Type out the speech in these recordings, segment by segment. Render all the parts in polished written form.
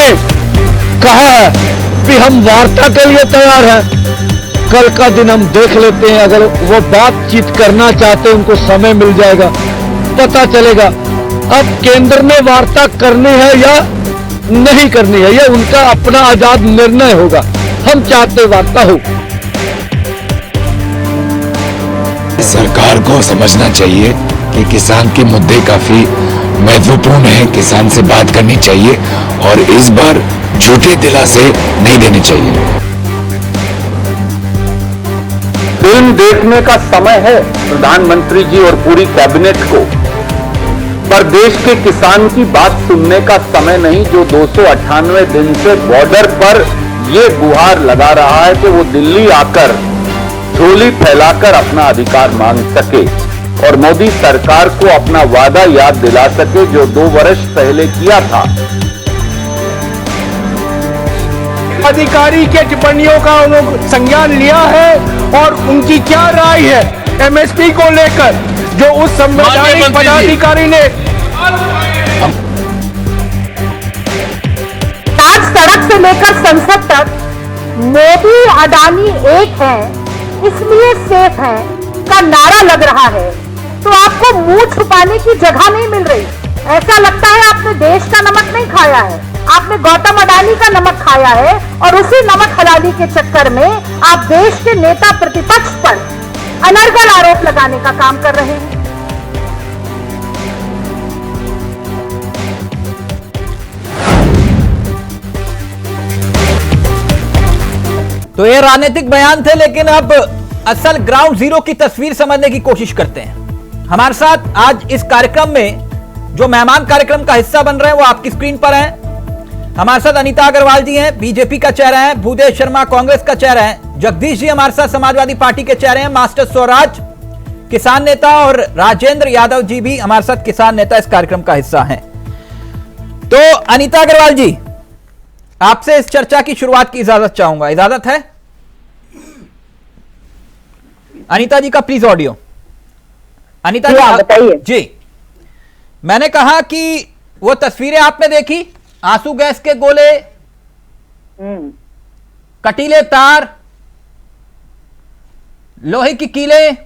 ने कहा है कि हम वार्ता के लिए तैयार हैं। कल का दिन हम देख लेते हैं, अगर वो बातचीत करना चाहते हैं उनको समय मिल जाएगा, पता चलेगा। अब केंद्र में वार्ता करनी है या नहीं करनी है, यह उनका अपना आजाद निर्णय होगा। हम चाहते वार्ता हो। सरकार को समझना चाहिए कि किसान के मुद्दे काफी महत्वपूर्ण है, किसान से बात करनी चाहिए और इस बार झूठे दिलासे नहीं देने चाहिए। फिल्म देखने का समय है प्रधानमंत्री जी और पूरी कैबिनेट को, पर देश के किसान की बात सुनने का समय नहीं, जो 298 दिन से बॉर्डर पर ये गुहार लगा रहा है कि वो दिल्ली आकर झोली फैलाकर अपना अधिकार मांग सके और मोदी सरकार को अपना वादा याद दिला सके जो 2 वर्ष पहले किया था। अधिकारी के टिप्पणियों का उन्होंने संज्ञान लिया है और उनकी क्या राय है एमएसपी को लेकर, जो उस संवैधानिक पदाधिकारी ने आज सड़क से लेकर संसद तक मोदी अडानी एक है इसलिए सेफ है का नारा लग रहा है, तो आपको मुंह छुपाने की जगह नहीं मिल रही। ऐसा लगता है आपने देश का नमक नहीं खाया है, आपने गौतम अडानी का नमक खाया है और उसी नमक हलाली के चक्कर में आप देश के नेता प्रतिपक्ष पर अनर्गल आरोप लगाने का काम कर रहे हैं। तो ये राजनीतिक बयान थे, लेकिन अब असल ग्राउंड जीरो की तस्वीर समझने की कोशिश करते हैं। हमारे साथ आज इस कार्यक्रम में जो मेहमान कार्यक्रम का हिस्सा बन रहे हैं वो आपकी स्क्रीन पर हैं। हमारे साथ अनीता अग्रवाल जी हैं, बीजेपी का चेहरा है, भूदेव शर्मा कांग्रेस का चेहरा है, जगदीश जी हमारे साथ समाजवादी पार्टी के चेहरे हैं, मास्टर स्वराज किसान नेता और राजेंद्र यादव जी भी हमारे साथ किसान नेता इस कार्यक्रम का हिस्सा हैं। तो अनीता अग्रवाल जी, आपसे इस चर्चा की शुरुआत की इजाजत चाहूंगा, इजाजत है? अनीता जी का प्लीज ऑडियो। अनीता जी बताइए जी। मैंने कहा कि वो तस्वीरें आपने देखी, आंसू गैस के गोले, कटीले तार, लोहे की कीलें,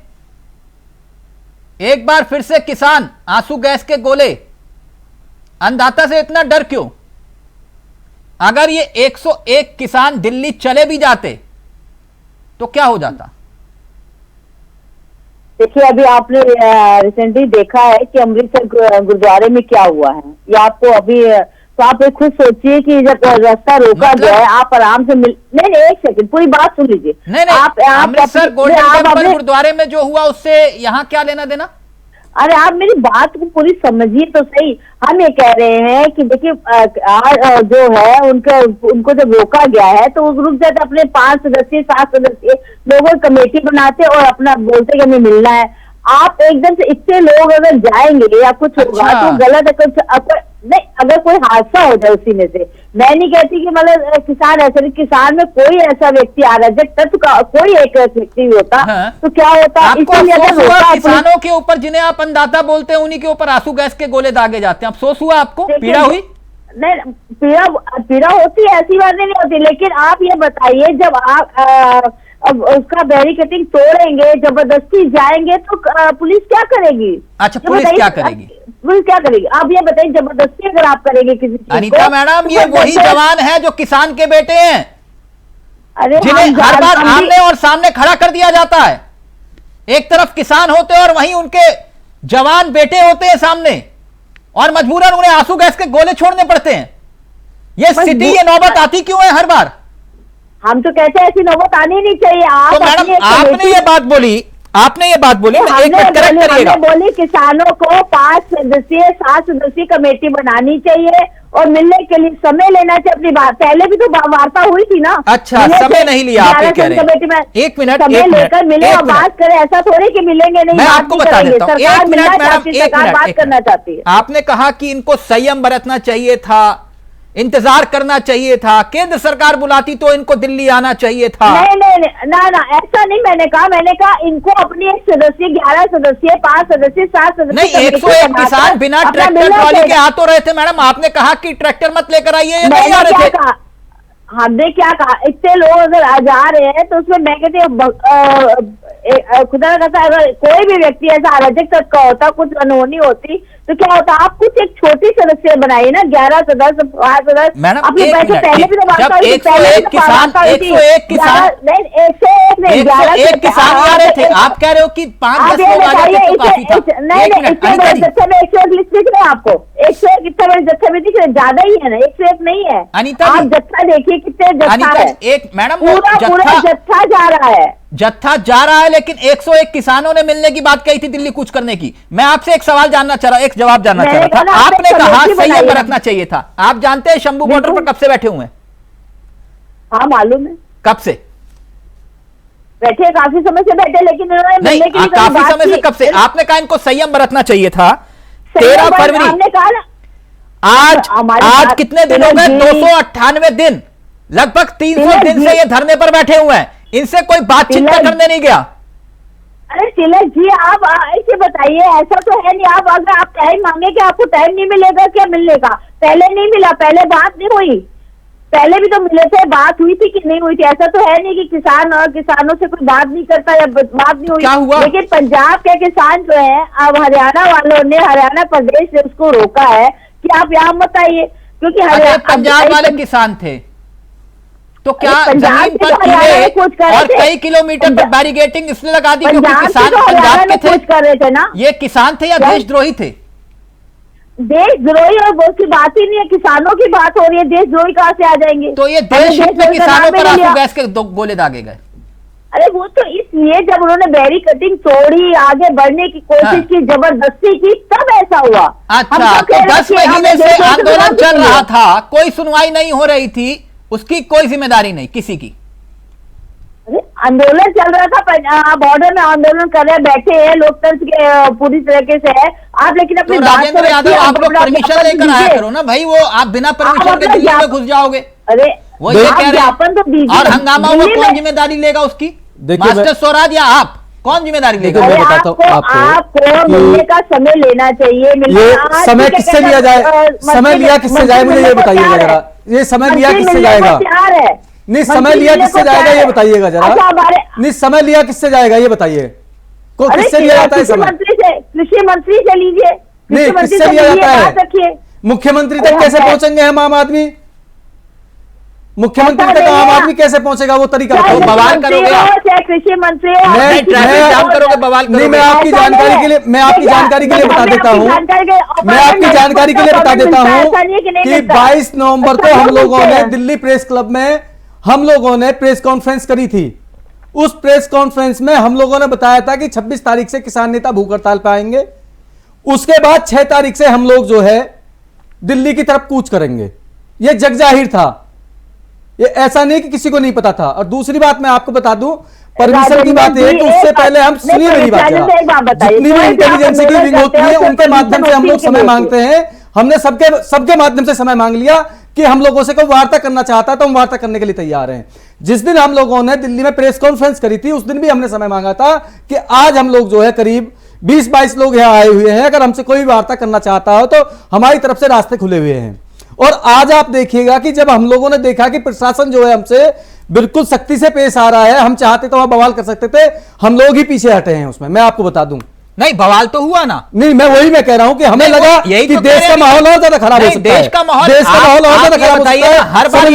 एक बार फिर से किसान, आंसू गैस के गोले, अन्नदाता से इतना डर क्यों? अगर ये 101 किसान दिल्ली चले भी जाते तो क्या हो जाता? देखिए, अभी आपने रिसेंटली देखा है कि अमृतसर गुरुद्वारे में क्या हुआ है, ये आपको अभी, तो आप एक खुद सोचिए कि जब रास्ता रोका गया है, आप आराम से नहीं, एक सेकंड, पूरी बात सुन लीजिए। नहीं, आप अमृतसर गोल्डन टेंपल गुरुद्वारे में जो हुआ उससे यहाँ क्या लेना देना? अरे आप मेरी बात को पूरी समझिए तो सही। हम ये कह रहे हैं कि देखिए, जो है उनको जब रोका गया है तो उस रुक जाते, अपने 5 सदस्य 7 सदस्य लोगों की कमेटी बनाते और अपना बोलते कि हमें मिलना है। आप एकदम से इतने लोग अगर जाएंगे या कुछ होगा तो गलत है। कुछ नहीं, अगर कोई हादसा हो जाए उसी में से, मैं नहीं कहती कि मतलब किसान ऐसे, किसान में कोई ऐसा व्यक्ति आ रहा है, जब तत्व का कोई एक व्यक्ति होता तो क्या होता? किसानों के ऊपर जिन्हें आप अन्नदाता बोलते हैं उन्हीं के ऊपर आंसू गैस के गोले दागे जाते हैं। अफसोस हुआ आपको? पीड़ा हुई? नहीं, पीड़ा होती है, ऐसी बात नहीं होती, लेकिन आप ये बताइए, जब आप अब उसका बैरिकेडिंग तोड़ेंगे, जबरदस्ती जाएंगे तो पुलिस क्या करेगी? अच्छा, पुलिस क्या करेगी? पुलिस क्या करेगी? आप ये बताइए, जबरदस्ती अगर आप करेंगे किसी चीज अनीता मैडम, ये वही जवान है जो किसान के बेटे हैं, जिन्हें हर बार आमने और सामने खड़ा कर दिया जाता है। एक तरफ किसान होते हैं और वहीं उनके जवान बेटे होते हैं सामने, और मजबूरन उन्हें आंसू गैस के गोले छोड़ने पड़ते हैं। ये स्थिति, ये नौबत आती क्यों है हर बार? हम तो कहते हैं ऐसी नौबत आनी नहीं चाहिए। तो मैडम, आपने ये बात बोली, हमने बोली किसानों को 5 सदस्यीय 7 सदस्यीय कमेटी बनानी चाहिए और मिलने के लिए समय लेना चाहिए। अपनी बात पहले भी तो वार्ता हुई थी ना। अच्छा, समय नहीं लिया आप ये कह रहे हैं। एक मिनट, समय लेकर मिले और बात करें, ऐसा थोड़े कि मिलेंगे नहीं। मैं आपको बता देता हूं, सरकार एक मिनट मैडम, बात करना चाहती है। आपने कहा कि इनको संयम बरतना चाहिए था, इंतजार करना चाहिए था, केंद्र सरकार बुलाती तो इनको दिल्ली आना चाहिए था। नहीं, ना ऐसा नहीं मैंने कहा इनको अपनी एक सदस्य 11 सदस्य 5 सदस्य 7 सदस्य नहीं, 101 किसान बिना ट्रैक्टर ट्रॉली के आ तो रहे थे मैडम, आपने कहा कि ट्रैक्टर मत लेकर आइए, नहीं आ रहे थे। हमने क्या कहा, इतने लोग अगर आ जा रहे हैं तो उसमें मैं कहती हूँ खुदा ना करता अगर कोई भी व्यक्ति ऐसा अराजक तक का होता, कुछ अनहोनी होती तो क्या होता, आप कुछ एक छोटी सदस्य बनाइए ना, 11 सदस्य 5 सदस्य। मैडम अपने पैसे पहले भी तो बात हुई, 101 किसान 101 किसान आ रहे थे, आप कह रहे हो कि 5-10 लोग आ जाते तो काफी था। नहीं, जत्थे में 101 लिस्ट दिख रहे हैं आपको, 101 कितने बड़े जत्थे में दिख रहे, ज्यादा ही है ना, 101 नहीं है। अनीता आप जत्था देखिए कितने जत्था है, एक मैडम पूरा जत्था जा रहा है, जत्था जा रहा है, लेकिन 101 किसानों ने मिलने की बात कही थी दिल्ली कूच करने की। मैं आपसे एक सवाल जानना चाह रहा हूं, एक जवाब जानना चाह रहा था। आपने कहा संयम बरतना चाहिए था। आप जानते हैं शंभू बॉर्डर पर कब से बैठे हुए हैं? हाँ मालूम है। कब से बैठे? काफी समय से बैठे, लेकिन उन्होंने नहीं, काफी समय से कब से? आपने कहा इनको संयम बरतना चाहिए था। 13 फरवरी, हमने कहा आज कितने दिन हो गए? 298 दिन, लगभग 300 दिन से ये धरने पर बैठे हुए हैं, इनसे कोई बातचीत करने नहीं गया। अरे तिलक जी, आप ऐसे बताइए, ऐसा तो है नहीं, आप अगर आप टाइम मांगे कि आपको टाइम नहीं मिलेगा क्या मिलने का? पहले नहीं मिला, पहले बात नहीं हुई, पहले भी तो मिले थे, बात हुई थी कि नहीं हुई थी? ऐसा तो है नहीं कि किसान और किसानों से कोई बात नहीं करता या बात नहीं हुई। क्या हुआ? लेकिन पंजाब के किसान जो है, अब हरियाणा वालों ने, हरियाणा प्रदेश ने उसको रोका है कि आप यहाँ मत आइए, क्योंकि पंजाब वाले किसान थे तो क्या जमीन पर कीड़े और कई किलोमीटर पर बैरिकेडिंग इसलिए लगा दी क्योंकि किसान पंजाब के थे? कर रहे थे ना, ये किसान थे या देशद्रोही थे? देशद्रोही और बहुत सी बात ही नहीं है, किसानों की बात हो रही है, देशद्रोही कहाँ से आ जाएंगे? तो ये देश हित में किसानों पर आंसू गैस के गोले दागे गए। अरे वो तो इसलिए जब उन्होंने बैरिकेडिंग तोड़ी, आगे बढ़ने की कोशिश की, जबरदस्ती की, तब ऐसा हुआ। अच्छा, तो 10 महीने से आंदोलन चल रहा था, कोई सुनवाई नहीं हो रही थी, उसकी कोई जिम्मेदारी नहीं किसी की। आंदोलन चल रहा था, बॉर्डर में आंदोलन कर रहे, बैठे हैं, लोकतंत्र के पूरी तरीके से है आप, लेकिन अपनी तो राजेंद्र यादव, आप लोग परमिशन लेकर आया करो ना भाई, वो आप बिना परमिशन के दिल्ली में घुस जाओगे। अरे वो ये कह रहे हैं, तो और हंगामा हुआ, कौन जिम्मेदारी लेगा उसकी? मास्टर स्वराज या आप, कौन जिम्मेदारी लेगा? आपको मिलने का समय लेना चाहिए। ये समय किससे लिया जाए? समय लिया किससे जाए, मुझे ये बताइएगा जरा। ये समय लिया किससे जाएगा? नहीं, समय लिया किससे जाएगा ये बताइएगा जरा। नहीं, समय लिया किससे जाएगा ये बताइए, को किससे लिया जाता है समय? कृषि मंत्री से लीजिए। नहीं, किससे लिया जाता है? मुख्यमंत्री तक कैसे पहुंचेंगे हम आम आदमी? मुख्यमंत्री तक आम आदमी कैसे पहुंचेगा? वो तरीका बताओ। बवाल करोगे आप? कृषि मंत्री करोगे, बवाल नहीं, मैं आपकी जानकारी के लिए बता देता हूँ, मैं आपकी जानकारी के लिए बता देता हूँ कि 22 नवंबर को हम लोगों ने दिल्ली प्रेस क्लब में हम लोगों ने प्रेस कॉन्फ्रेंस करी थी। उस प्रेस कॉन्फ्रेंस में हम लोगों ने बताया था कि 26 तारीख से किसान नेता भूख हड़ताल पे आएंगे, उसके बाद 6 तारीख से हम लोग जो है दिल्ली की तरफ कूच करेंगे। यह जगजाहिर था, ये ऐसा नहीं कि किसी को नहीं पता था। और दूसरी बात मैं आपको बता दूं, परमिशन की बात है कि उससे पहले हम, सुनिए मेरी बात, जितनी भी इंटेलिजेंस की विंग होती है उनके माध्यम से हम लोग समय मांगते हैं। हमने सबके माध्यम से समय मांग लिया कि हम लोगों से कोई वार्ता करना चाहता है तो हम वार्ता करने के लिए तैयार हैं। जिस दिन हम लोगों ने दिल्ली में प्रेस कॉन्फ्रेंस करी थी उस दिन भी हमने समय मांगा था कि आज हम लोग जो है करीब 20-22 लोग यहां आए हुए हैं, अगर हमसे कोई वार्ता करना चाहता हो तो हमारी तरफ से रास्ते खुले हुए हैं। और आज आप देखिएगा कि जब हम लोगों ने देखा कि प्रशासन जो है हमसे बिल्कुल सख्ती से पेश आ रहा है, हम चाहते तो वहां बवाल कर सकते थे, हम लोग ही पीछे हटे हैं उसमें, मैं आपको बता दूं। नहीं, बवाल तो हुआ ना। नहीं, मैं कह रहा हूं कि हमें लगा कि देश का माहौल और ज्यादा खराब हो सकता है, देश का माहौल और ज्यादा खराब हो सकता है। हर बार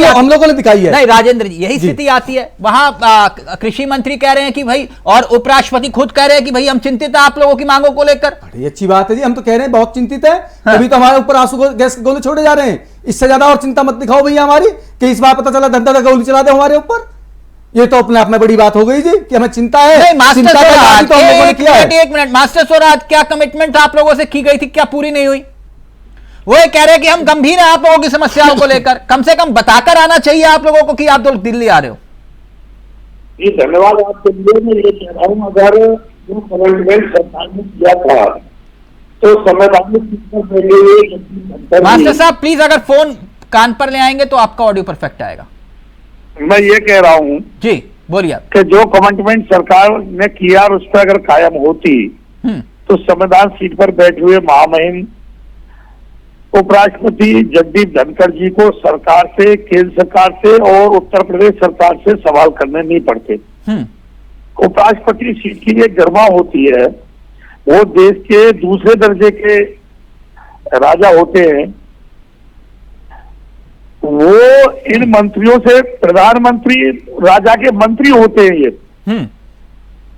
हम लोगों ने दिखाई है। नहीं राजेंद्र जी, यही स्थिति आती है। वहां कृषि मंत्री कह रहे हैं कि भाई, और उपराष्ट्रपति खुद कह रहे हैं कि भाई हम चिंतित हैं आप लोगों की मांगों को लेकर। बड़ी अच्छी बात है जी, हम तो कह रहे हैं बहुत चिंतित है, तभी तो हमारे ऊपर आंसू गैस के गोले छोड़े जा रहे हैं। इससे ज्यादा और चिंता मत दिखाओ भैया हमारी, कि इस बार पता चला धंधा गोली चला दे हमारे ऊपर। ये तो अपने आप में बड़ी बात हो गई जी कि हमें चिंता है। चिंता तो हम लोगों ने किया है। एक मिनट मास्टर स्वराज, क्या कमिटमेंट आप लोगों से की गई थी, क्या पूरी नहीं हुई? वो ये कह रहे हैं कि हम गंभीर हैं आप लोगों की समस्याओं को लेकर, कम से कम बताकर आना चाहिए आप लोगों को कि आप लोग दिल्ली आ रहे हो। जी धन्यवाद आपके लिए। मैं ये कह रहा हूँ, अगर जो कमिटमेंट सरकार ने किया था तो समय मास्टर साहब प्लीज, अगर फोन कान पर ले आएंगे तो आपका ऑडियो परफेक्ट आएगा। मैं ये कह रहा हूँ जी बोलिए आप। कि जो कमिटमेंट सरकार ने किया और उस पर अगर कायम होती तो संविधान सीट पर बैठे हुए महामहिम उपराष्ट्रपति जगदीप धनखड़ जी को सरकार से, केंद्र सरकार से और उत्तर प्रदेश सरकार से सवाल करने नहीं पड़ते। उपराष्ट्रपति सीट की एक गरिमा होती है, वो देश के दूसरे दर्जे के राजा होते हैं। वो इन मंत्रियों से, प्रधानमंत्री राजा के मंत्री होते हैं ये,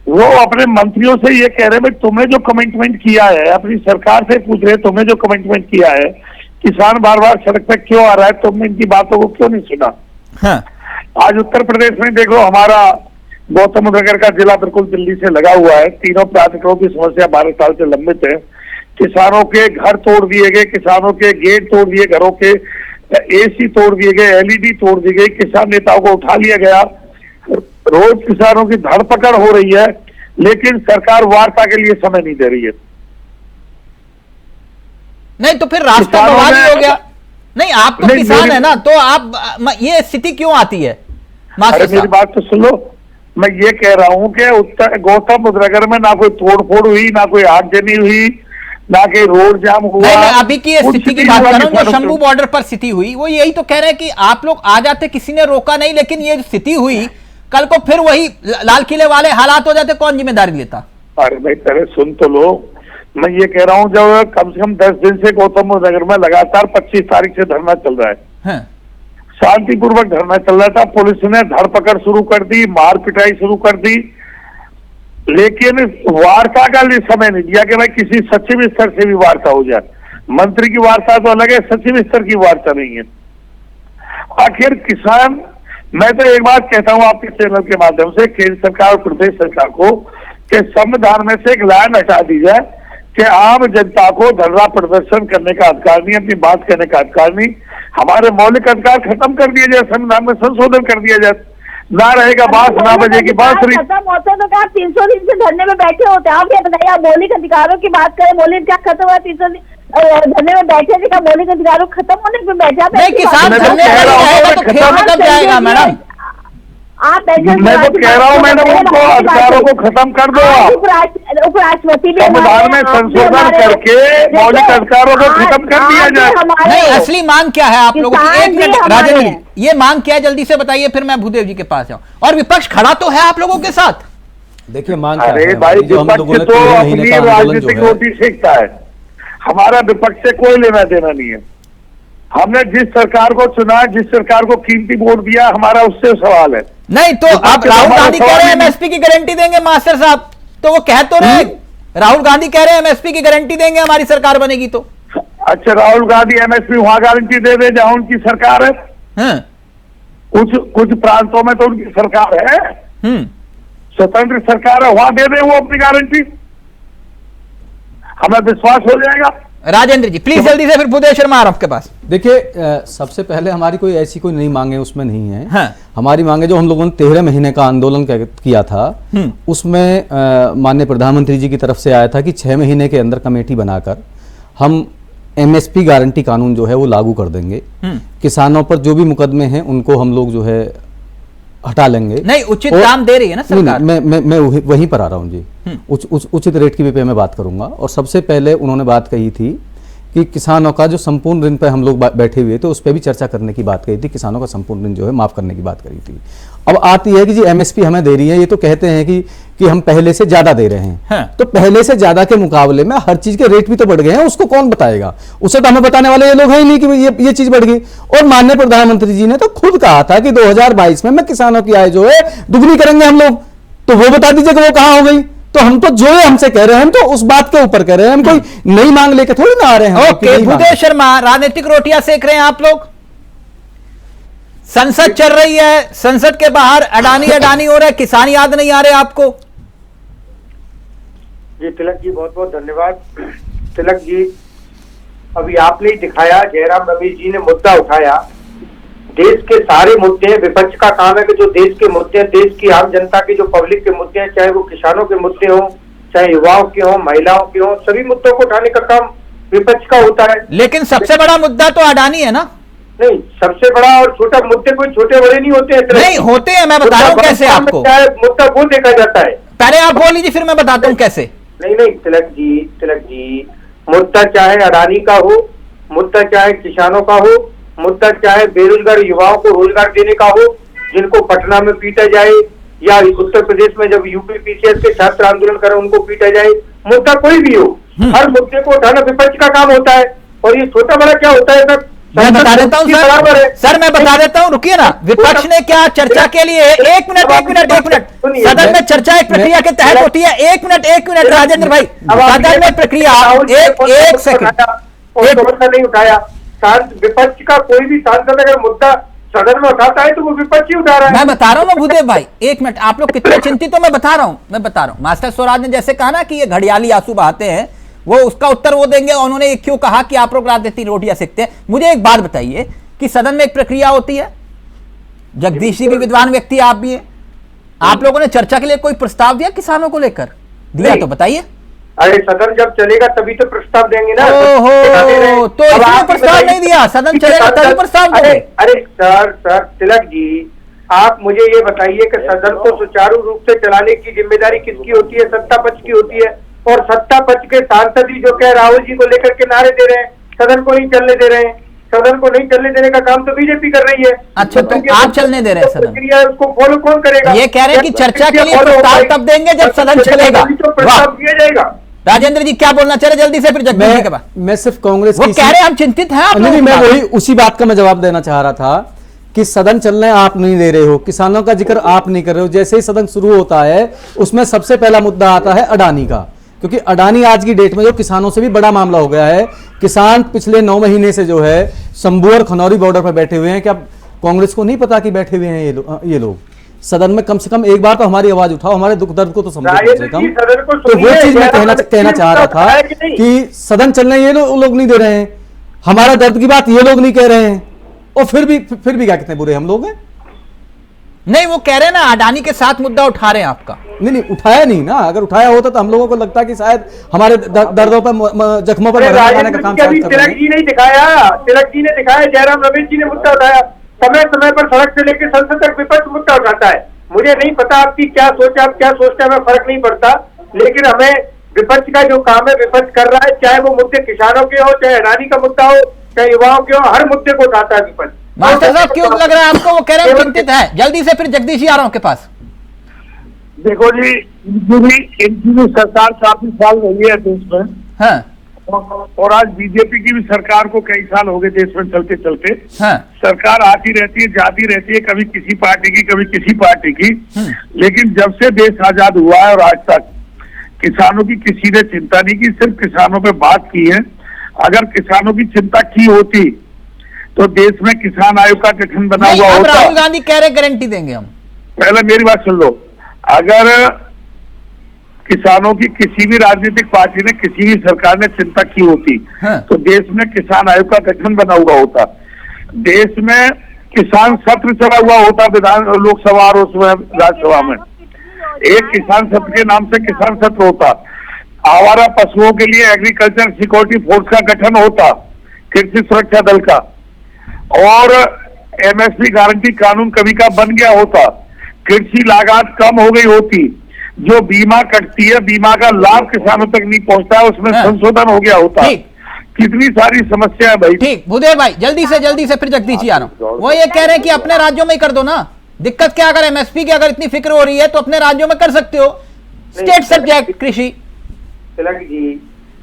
वो अपने मंत्रियों से ये कह रहे हैं भाई तुमने जो कमिटमेंट किया है, अपनी सरकार से पूछ रहे तुमने जो कमिटमेंट किया है, किसान बार बार सड़क पर क्यों आ रहा है, तुमने इनकी बातों को क्यों नहीं सुना। आज उत्तर प्रदेश में देखो, हमारा गौतम नगर का जिला बिल्कुल दिल्ली से लगा हुआ है, तीनों प्राधिकरणों की समस्या 12 साल से लंबित है। किसानों के घर तोड़ दिए गए, किसानों के गेट तोड़ दिए, घरों के AC तोड़ दिए गए, LED तोड़ दी गई, किसान नेताओं को उठा लिया गया, रोज किसानों की धरपकड़ हो रही है, लेकिन सरकार वार्ता के लिए समय नहीं दे रही है। नहीं तो फिर रास्ता बवाल हो गया। नहीं, आप तो किसान है ना, तो आप ये स्थिति क्यों आती है? अरे मेरी बात तो सुन लो, मैं ये कह रहा हूं कि उत्तर गौतम नगर में ना कोई तोड़फोड़ हुई, ना कोई आगजनी हुई, ना कोई रोड जाम हुआ। नहीं, मैं अभी की स्थिति की बात कर रहा हूं, जो शंभू बॉर्डर पर स्थिति हुई, वो यही तो कह रहे हैं कि आप लोग आ जाते, किसी ने रोका नहीं, लेकिन ये स्थिति हुई, कल को फिर वही लाल किले वाले हालात हो जाते, कौन जिम्मेदारी लेता? अरे भाई पहले सुन तो लो, मैं ये कह रहा हूँ जब कम से कम 10 दिन से गौतम नगर में लगातार 25 तारीख से धरना चल रहा है, शांतिपूर्वक धरना चल रहा था, पुलिस ने धरपकड़ शुरू कर दी, मार पिटाई शुरू कर दी, लेकिन वार्ता का समय नहीं दिया कि भाई किसी सचिव स्तर से भी वार्ता हो जाए। मंत्री की वार्ता तो अलग है, सचिव स्तर की वार्ता नहीं है। आखिर किसान, मैं तो एक बात कहता हूं आपके चैनल के माध्यम से केंद्र सरकार और प्रदेश सरकार को कि संविधान में से एक लाइन हटा दी जाए कि आम जनता को धरना प्रदर्शन करने का अधिकार नहीं, अपनी बात कहने का अधिकार नहीं। हमारे मौलिक अधिकार खत्म कर दिया जाए, संविधान में संशोधन कर दिया जाए, ना रहेगा बात, ना बजेगी बांसुरी। खत्म होते तो क्या 300 दिन से धरने में बैठे होते? आप ये बताइए, आप मौलिक अधिकारों की बात करें, मौलिक क्या खत्म हुआ? 300 दिन धरने में बैठे थे, क्या मौलिक अधिकारों खत्म होने पे बैठा? किसान धरने में रहेगा तो खेत में कब जाएगा मैडम? आप मैं तो कह रहा हूँ मैडम, उनको अधिकारों को खत्म कर दो। उपराष्ट्रपति संविधान में संशोधन करके मौलिक अधिकारों को खत्म कर दिया जाए। नहीं, असली मांग क्या है आप लोगों की? एक मिनट राजेंद्र जी, ये मांग क्या है जल्दी से बताइए, फिर मैं भूदेव जी के पास जाऊं। और विपक्ष खड़ा तो है आप लोगों के साथ। देखिए मांग क्या है भाई, विपक्ष तो अपनी राजनीतिक रोटी सेकता है, हमारा विपक्ष से कोई लेना देना नहीं है। हमने जिस सरकार को चुना, जिस सरकार को कीमती वोट दिया, हमारा उससे सवाल है। नहीं तो आप राहुल गांधी कह रहे हैं MSP की गारंटी देंगे मास्टर साहब, तो वो कह तो रहे, राहुल गांधी कह रहे हैं MSP की गारंटी देंगे, हमारी सरकार बनेगी तो। अच्छा, राहुल गांधी MSP वहां गारंटी दे दे जहां उनकी सरकार है। कुछ प्रांतों में तो उनकी सरकार है, स्वतंत्र सरकार है, वहां दे दे वो अपनी गारंटी, हमें विश्वास हो जाएगा। राजेंद्र जी प्लीज जल्दी से, फिर भूदेव शर्मा आपके पास। देखिए सबसे पहले हमारी कोई ऐसी कोई नई मांगे उसमें नहीं है। हमारी मांगे जो हम लोगों ने 13 महीने का आंदोलन किया था, उसमें माननीय प्रधानमंत्री जी की तरफ से आया था कि 6 महीने के अंदर कमेटी बनाकर हम MSP गारंटी कानून जो है वो लागू कर देंगे। किसानों पर जो भी मुकदमे हैं उनको हम लोग जो है हटा लेंगे। नहीं, उचित दाम दे रही है ना सरकार। मैं वहीं पर आ रहा हूं जी। उचित रेट की भी पे मैं बात करूंगा। और सबसे पहले उन्होंने बात कही थी कि किसानों का जो संपूर्ण ऋण पे हम लोग बैठे हुए थे उस पर भी चर्चा करने की बात कही थी, किसानों का संपूर्ण ऋण जो है माफ करने की बात करी थी। अब आती है कि जी MSP हमें दे रही है, ये तो कहते हैं कि हम पहले से ज्यादा दे रहे हैं। तो पहले से ज्यादा के मुकाबले में हर चीज के रेट भी तो बढ़ गए हैं, उसको कौन बताएगा? उसे तो हमें बताने वाले ये लोग हैं ही नहीं कि ये चीज बढ़ गई। और माननीय प्रधानमंत्री जी ने तो खुद कहा था कि 2022 में किसानों की आय जो है दुगनी करेंगे हम लोग। तो वो बता दीजिए कि वो कहां हो गई। तो हम तो जो हमसे कह रहे हैं, हम तो उस बात के ऊपर कह रहे हैं, हम कोई नई मांग लेकर थोड़ी ना आ रहे हैं। ओके, भूदेव शर्मा, राजनीतिक रोटियां सेक रहे हैं आप लोग। संसद चल रही है, संसद के बाहर अडानी हो रहा है, किसान याद नहीं आ रहे आपको? जी तिलक जी बहुत बहुत धन्यवाद। तिलक जी, अभी आपने ही दिखाया, जयराम रमेश जी ने मुद्दा उठाया। देश के सारे मुद्दे, विपक्ष का काम है कि जो देश के मुद्दे, देश की आम जनता के जो पब्लिक के मुद्दे हैं, चाहे वो किसानों के मुद्दे हों, चाहे युवाओं के हों, महिलाओं के हों, सभी मुद्दों को उठाने का काम विपक्ष का होता है। लेकिन सबसे बड़ा मुद्दा तो अडानी है ना? नहीं, सबसे बड़ा और छोटा मुद्दे कोई छोटे बड़े नहीं होते हैं। नहीं होते हैं, मैं बता रहा हूँ कैसे आपको मुद्दा वो देखा जाता है। पहले आप बोल लीजिए फिर मैं बताता हूँ कैसे। नहीं तिलक जी, मुद्दा चाहे अडानी का हो, मुद्दा चाहे किसानों का हो, मुद्दा चाहे बेरोजगार युवाओं को रोजगार देने का हो, जिनको पटना में पीटा जाए या उत्तर प्रदेश में जब यूपी पीसीएस के छात्र आंदोलन करें उनको पीटा जाए, मुद्दा कोई भी हो, हर मुद्दे को उठाना विपक्ष का काम होता है। और ये छोटा बड़ा क्या होता है सर, मैं बता देता हूँ सर, मैं बता देता हूँ, रुकिए ना। विपक्ष ने क्या चर्चा के लिए एक मिनट सदन में चर्चा एक प्रक्रिया के तहत होती है। एक मिनट राजेंद्र भाई, सदन में प्रक्रिया एक सेकंड नहीं उठाया। विपक्ष का कोई भी सांसद अगर मुद्दा सदन में उठाता है तो वो विपक्ष ही उठा रहा है। मैं बता रहा हूँ ना भूदेव भाई, एक मिनट, आप लोग कितने चिंतित हो मैं बता रहा हूँ। मास्टर स्वराज ने जैसे कहा ना कि ये घड़ियाली आंसू बहाते हैं, वो उसका उत्तर वो देंगे। उन्होंने ये क्यों कहा कि आप लोग राजनीति रोटियां सेकते हैं। मुझे एक बात बताइए कि सदन में एक प्रक्रिया होती है, जगदीश जी भी विद्वान व्यक्ति, आप भी हैं, आप लोगों ने चर्चा के लिए कोई प्रस्ताव दिया किसानों को लेकर? दिया तो बताइए। अरे सदन जब चलेगा तभी तो प्रस्ताव देंगे ना। ओहो, तो इसमें प्रस्ताव नहीं दिया, सदन चलेगा तभी प्रस्ताव देंगे। अरे सर तिलक जी, आप मुझे ये बताइए कि सदन को सुचारू रूप से चलाने की जिम्मेदारी किसकी होती है? सत्ता पक्ष की होती है। और सत्ता पक्ष के सांसद ही जो कह राहुल जी को लेकर के नारे दे रहे हैं, सदन को नहीं चलने दे रहे हैं। सदन को नहीं चलने देने का काम तो बीजेपी कर रही है। अच्छा, तो आप चलने दे रहे हैं सदन? उसको फॉलो कौन करेगा? ये कह रहे हैं कि चर्चा के लिए प्रस्ताव तब देंगे जब सदन चलेगा। प्रस्ताव दिया जाएगा। राजेंद्र जी क्या बोलना चाह रहे जल्दी से, फिर जगदीश जी के बाद। मैं सिर्फ कांग्रेस वो कह रहे हैं हम चिंतित हैं। नहीं, मैं वही उसी बात का मैं जवाब देना चाह रहा था कि सदन चलने आप नहीं दे रहे हो, किसानों का जिक्र आप नहीं कर रहे हो। जैसे ही सदन शुरू होता है उसमें सबसे पहला मुद्दा आता है अडानी का, क्योंकि अडानी आज की डेट में जो किसानों से भी बड़ा मामला हो गया है। किसान पिछले 9 महीने से जो है शंभू और खनौरी बॉर्डर पर बैठे हुए हैं। क्या कांग्रेस को नहीं पता कि बैठे हुए हैं ये लोग? सदन में कम से कम एक बार तो हमारी आवाज उठाओ, हमारे दुख दर्द को तो समझो कम से कम। तो वो चीज मैं कहना चाह रहा था कि सदन चलने ये लोग नहीं दे रहे हैं, हमारा दर्द की बात ये लोग नहीं कह रहे हैं, और फिर भी क्या कितने बुरे हम लोग हैं। नहीं, वो कह रहे हैं ना अडानी के साथ मुद्दा उठा रहे हैं आपका। नहीं उठाया नहीं ना। अगर उठाया होता तो हम लोगों को लगता कि शायद हमारे दर्दों पर, जख्मों पर लगाने का काम तिलक जी नहीं दिखाया, तिलक जी ने दिखाया, जयराम रमेश जी ने मुद्दा उठाया। समय समय पर सड़क से लेकर संसद तक विपक्ष मुद्दा उठाता है। मुझे नहीं पता आपकी क्या सोच है, आप क्या सोचते हैं, हमें फर्क नहीं पड़ता, लेकिन हमें विपक्ष का जो काम है विपक्ष कर रहा है, चाहे वो मुद्दे किसानों के हो, चाहे अडानी का मुद्दा हो, चाहे युवाओं के हो, हर मुद्दे को उठाता है विपक्ष। मास्टर साहब क्यों लग रहा है आपको? वो कह रहे हैं चिंतित है। जल्दी से फिर जगदीश जी आ रहा हूं के पास। देखो जी, इनकी भी सरकार काफी साल रही है देश में। हाँ। और आज बीजेपी की भी सरकार को कई साल हो गए देश में चलते चलते। हाँ। सरकार आती रहती है, जाती रहती है, कभी किसी पार्टी की, कभी किसी पार्टी की। लेकिन जब से देश आजाद हुआ है और आज तक किसानों की किसी ने चिंता नहीं की, सिर्फ किसानों पे बात की है। अगर किसानों की चिंता की होती तो देश में किसान आयोग का गठन बना हुआ होता। राहुल गांधी कह रहे गारंटी देंगे हम। पहले मेरी बात सुन लो, अगर किसानों की किसी भी राजनीतिक पार्टी ने, किसी भी सरकार ने चिंता की होती तो देश में किसान आयोग का गठन बना हुआ होता। देश में किसान सत्र चला हुआ होता, विधान लोकसभा और उसमें राज्यसभा में एक किसान सत्र के नाम से किसान सत्र होता। आवारा पशुओं के लिए एग्रीकल्चर सिक्योरिटी फोर्स का गठन होता, कृषि सुरक्षा दल का, और एमएसपी गारंटी कानून कभी का बन गया होता। कृषि लागत कम हो गई होती, जो बीमा कटती है बीमा का लाभ किसानों तक नहीं पहुंचता है, उसमें संशोधन हो गया होता। कितनी सारी समस्या है भाई। ठीक भूदेव भाई, जल्दी से फिर जगदीश जी आ रहा हूं। वो ये कह रहे हैं कि अपने राज्यों में ही कर दो ना, दिक्कत क्या? अगर एमएसपी की अगर इतनी फिक्र हो रही है तो अपने राज्यों में कर सकते हो, स्टेट सब्जेक्ट कृषि। तिलक जी,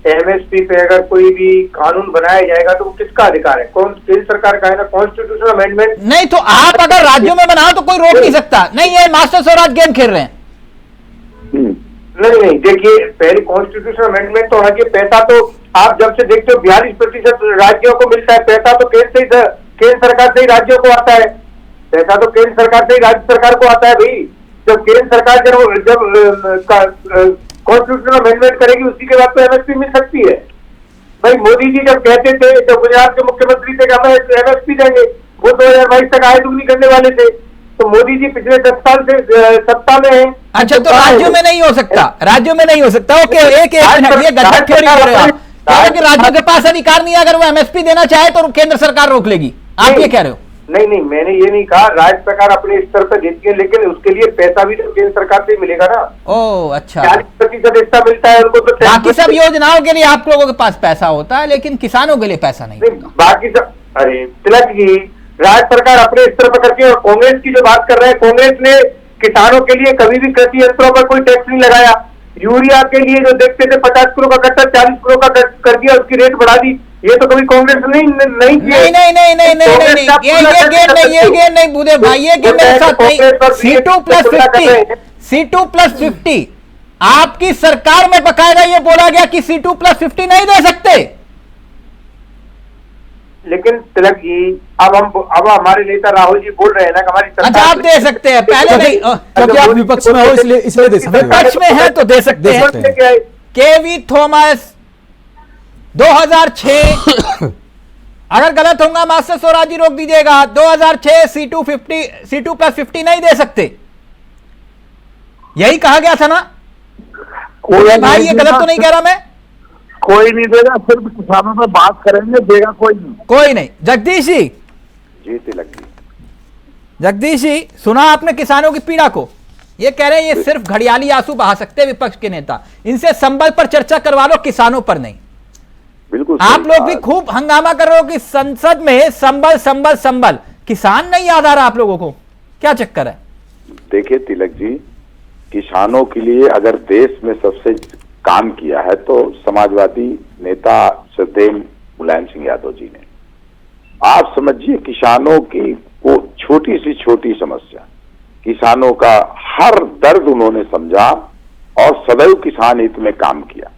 एमएसपी पे अगर कोई भी कानून बनाया जाएगा तो वो किसका अधिकार है? कौन? केंद्र सरकार का है ना, कॉन्स्टिट्यूशनल अमेंडमेंट। नहीं तो आप अगर राज्यों में बनाओ तो कोई रोक नहीं सकता। नहीं, ये मास्टर स्वराज गेम खेल रहे हैं। नहीं, देखिए, पहले कॉन्स्टिट्यूशनल अमेंडमेंट तो होना चाहिए। पैसा तो आप जब से देखते हो 42% राज्यों को मिलता है, पैसा तो केंद्र सरकार से ही राज्यों को आता है, पैसा तो केंद्र सरकार से ही राज्य सरकार को आता है भाई। जब केंद्र सरकार जब कॉन्स्टिट्यूशनल अमेंडमेंट करेगी उसकी के बाद तो एमएसपी मिल सकती है भाई। मोदी जी जब कहते थे, जब गुजरात के मुख्यमंत्री थे कि हमें एमएसपी देंगे, वो 2022 तक आय दुगनी करने वाले थे, तो मोदी जी पिछले 10 साल से सत्ता में हैं। अच्छा, तो राज्यों में नहीं हो सकता, राज्यों में नहीं हो सकता। ओके, एक मिनट, ये गलत थ्योरी हो रहा है कि राज्यों के पास अधिकार नहीं है, अगर वो एमएसपी देना चाहे तो केंद्र सरकार रोक लेगी। आप ये कह रहे हो? नहीं, मैंने ये नहीं कहा। राज्य सरकार अपने स्तर पर देती है, लेकिन उसके लिए पैसा भी तो केंद्र सरकार से मिलेगा ना। ओह अच्छा, 40% हिस्सा मिलता है उनको। तो बाकी सब योजनाओं के लिए आप लोगों के पास पैसा होता है, लेकिन किसानों के लिए पैसा नहीं होता। बाकी सब, अरे तिलक जी, राज्य सरकार अपने स्तर पर करके, और कांग्रेस की जो बात कर रहे हैं, कांग्रेस ने किसानों के लिए कभी भी कृषि यंत्रों पर कोई टैक्स नहीं लगाया। यूरिया के लिए जो देखते थे 50 किलो का कट्टा 40 किलो का कर दिया, उसकी रेट बढ़ा दी। ये तो कभी कांग्रेस नहीं नहीं ये गेम नहीं भूदेव भाई, ये गेम मेरे साथ नहीं। C2+50 आपकी सरकार में बकायदा ये बोला गया कि C2+50 नहीं दे सकते। लेकिन तिलक जी, अब हमारे नेता राहुल जी बोल रहे हैं ना कि हमारी अच्छा आप दे सकते हैं, पहले नहीं, क्योंकि आप विपक्ष में हो इसलिए दे सकते हैं। विपक्ष में है तो दे सकते हैं। केवी थॉमस 2006 अगर गलत होगा मास्टर स्वराज जी रोक दीजिएगा, 2006 C2+50 नहीं दे सकते, यही कहा गया था ना? भाई ये गलत तो नहीं कह रहा मैं? कोई नहीं देगा, सिर्फ किसानों में बात करेंगे, देगा कोई नहीं। जगदीश जी, तिलक जी, जगदीश जी, सुना आपने किसानों की पीड़ा को? ये कह रहे हैं ये सिर्फ घड़ियाली आंसू बहा सकते हैं विपक्ष के नेता, इनसे संबल पर चर्चा करवा लो, किसानों पर नहीं। बिल्कुल। आप लोग भी खूब हंगामा कर रहे हो कि संसद में संबल संबल संबल, किसान नहीं याद आ रहा आप लोगों को, क्या चक्कर है? देखिए तिलक जी, किसानों के लिए अगर देश में सबसे काम किया है तो समाजवादी नेता श्रद्धेय मुलायम सिंह यादव जी ने। आप समझिए, किसानों की वो छोटी सी छोटी समस्या, किसानों का हर दर्द उन्होंने समझा और सदैव किसान हित में काम किया।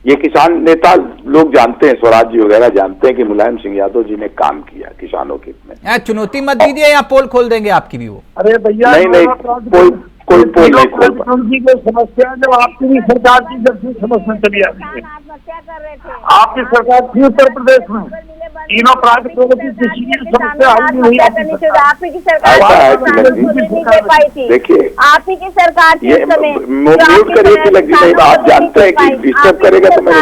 ये किसान नेता लोग जानते हैं, स्वराज जी वगैरह जानते हैं कि मुलायम सिंह यादव जी ने काम किया किसानों के हित में। चुनौती मत दीजिए, या पोल खोल देंगे आपकी भी वो। अरे भैया नहीं, कोई पोल नहीं खोल समस्या जब आपकी भी सरकार की जब समस्या चली आती है, आपकी सरकार थी उत्तर प्रदेश में, तीनों प्राधिकरणों की किसी की समस्या हल नहीं हुई। आप ही की सरकार देखिए, आप ही की सरकार थी उस समय। म्यूट करिए तिलक जी, आप जानते हैं कि डिस्टर्ब करेगा तो मैं